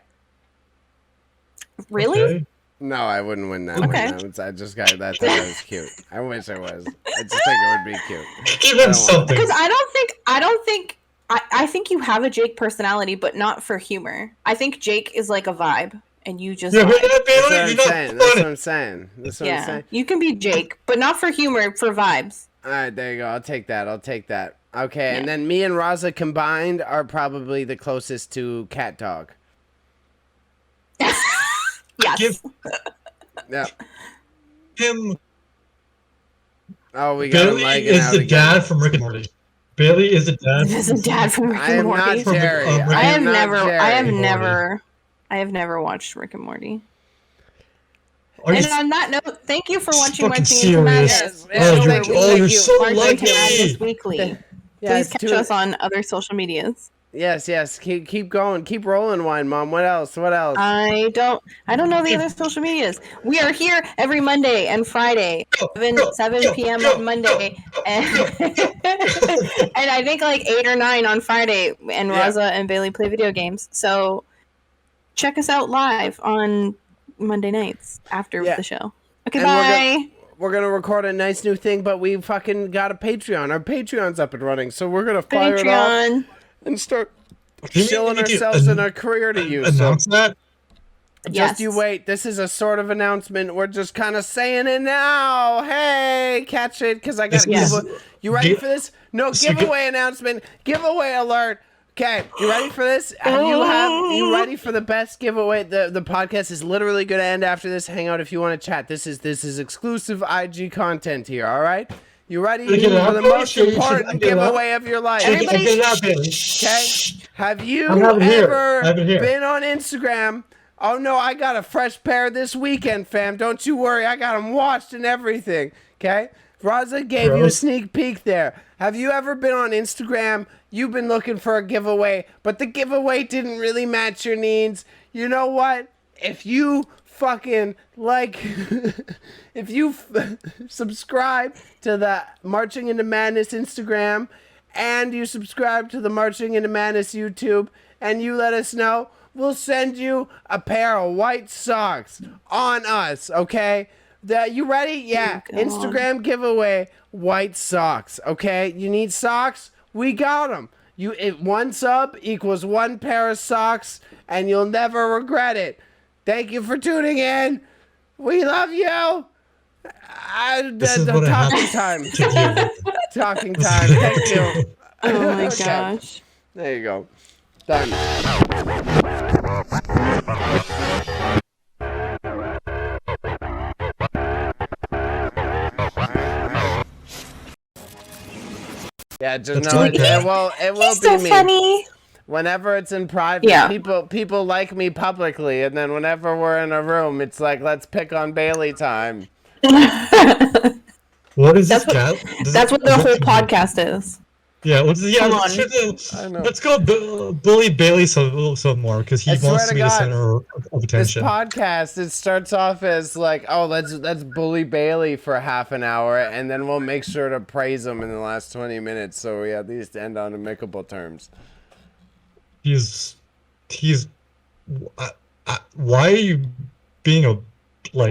Speaker 3: Really?
Speaker 2: Okay.
Speaker 1: No, I wouldn't win that.
Speaker 3: Okay.
Speaker 1: One. I just got that. That was cute. I wish I was. I just think it would be cute.
Speaker 2: Give him something.
Speaker 3: Because I think you have a Jake personality, but not for humor. I think Jake is like a vibe, and you just
Speaker 2: Yeah,
Speaker 3: vibe.
Speaker 1: That's what I'm saying.
Speaker 3: You can be Jake, but not for humor, for vibes.
Speaker 1: All right, there you go. I'll take that. Okay, and then me and Raza combined are probably the closest to cat dog.
Speaker 3: Yes.
Speaker 1: Yeah.
Speaker 2: Him.
Speaker 1: Oh, we got him
Speaker 2: Bailey
Speaker 1: like
Speaker 2: is the dad from Rick and Morty. Bailey is the dad.
Speaker 3: This is dad from Rick
Speaker 1: I
Speaker 3: and
Speaker 1: am
Speaker 3: Morty.
Speaker 1: not Jerry.
Speaker 3: I have
Speaker 2: Morty.
Speaker 3: never watched Rick and Morty.
Speaker 2: Are
Speaker 3: And
Speaker 2: you
Speaker 3: on that note, thank you for watching
Speaker 2: fucking
Speaker 3: Marching into Madness.
Speaker 1: serious?
Speaker 2: you're so
Speaker 3: Marching into Madness
Speaker 2: lucky.
Speaker 3: Weekly.
Speaker 1: Yes,
Speaker 3: Please catch us on other social medias.
Speaker 1: Yes. Keep going. Keep rolling, Wine Mom. What else?
Speaker 3: I don't know the other social medias. We are here every Monday and Friday, 7 p.m. on Monday, and, and I think like 8 or 9 on Friday. And Raza and Bailey play video games. So check us out live on Monday nights after the show. Okay,
Speaker 1: And
Speaker 3: bye.
Speaker 1: We're gonna record a nice new thing, but we fucking got a Patreon. Our Patreon's up and running, so we're gonna fire it off and start shilling ourselves in our career to you.
Speaker 2: Announce that?
Speaker 1: Just you wait. This is a sort of announcement. We're just kind of saying it now. Hey, catch it, because I got to give you ready for this? No, giveaway announcement. Giveaway alert. Okay, you ready for this? You ready for the best giveaway? The podcast is literally going to end after this. Hang out if you want to chat. This is exclusive IG content here, all right? You ready for the most important giveaway of your life?
Speaker 3: Everybody,
Speaker 1: okay? Have you ever been on Instagram? Oh no, I got a fresh pair this weekend, fam. Don't you worry, I got them watched and everything. Okay? Raza gave you a sneak peek there. Have you ever been on Instagram? You've been looking for a giveaway, but the giveaway didn't really match your needs. You know what? If you fucking if you subscribe to the Marching into Madness Instagram and you subscribe to the Marching into Madness YouTube and you let us know, we'll send you a pair of white socks on us, okay? You ready? Yeah. Instagram giveaway, white socks, okay? You need socks? We got them. One sub equals one pair of socks, and you'll never regret it. Thank you for tuning in. We love you. Talking time. Talking time. Thank you.
Speaker 3: Oh my gosh.
Speaker 1: There you go. Done. Yeah, just know it will
Speaker 3: He's
Speaker 1: be
Speaker 3: so
Speaker 1: me.
Speaker 3: funny.
Speaker 1: Whenever it's in private, people like me publicly, and then whenever we're in a room, it's like, let's pick on Bailey time.
Speaker 2: What is this cat?
Speaker 3: That's what the whole podcast is.
Speaker 2: Yeah, let's go bully Bailey some more, because he wants to be the center of attention.
Speaker 1: This podcast, it starts off as like, oh, let's bully Bailey for half an hour, and then we'll make sure to praise him in the last 20 minutes, so we at least end on amicable terms.
Speaker 2: He's why are you being a
Speaker 1: I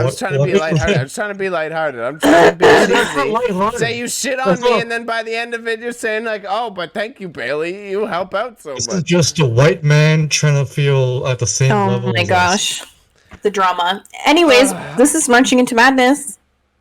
Speaker 1: was trying to be lighthearted. I'm trying to be cheesy. Say you shit on me, and then by the end of it, you're saying like, "Oh, but thank you, Bailey. You help out so much."
Speaker 2: This is just a white man trying to feel at the same level.
Speaker 3: Oh my gosh, the drama. Anyways, this is Marching into Madness.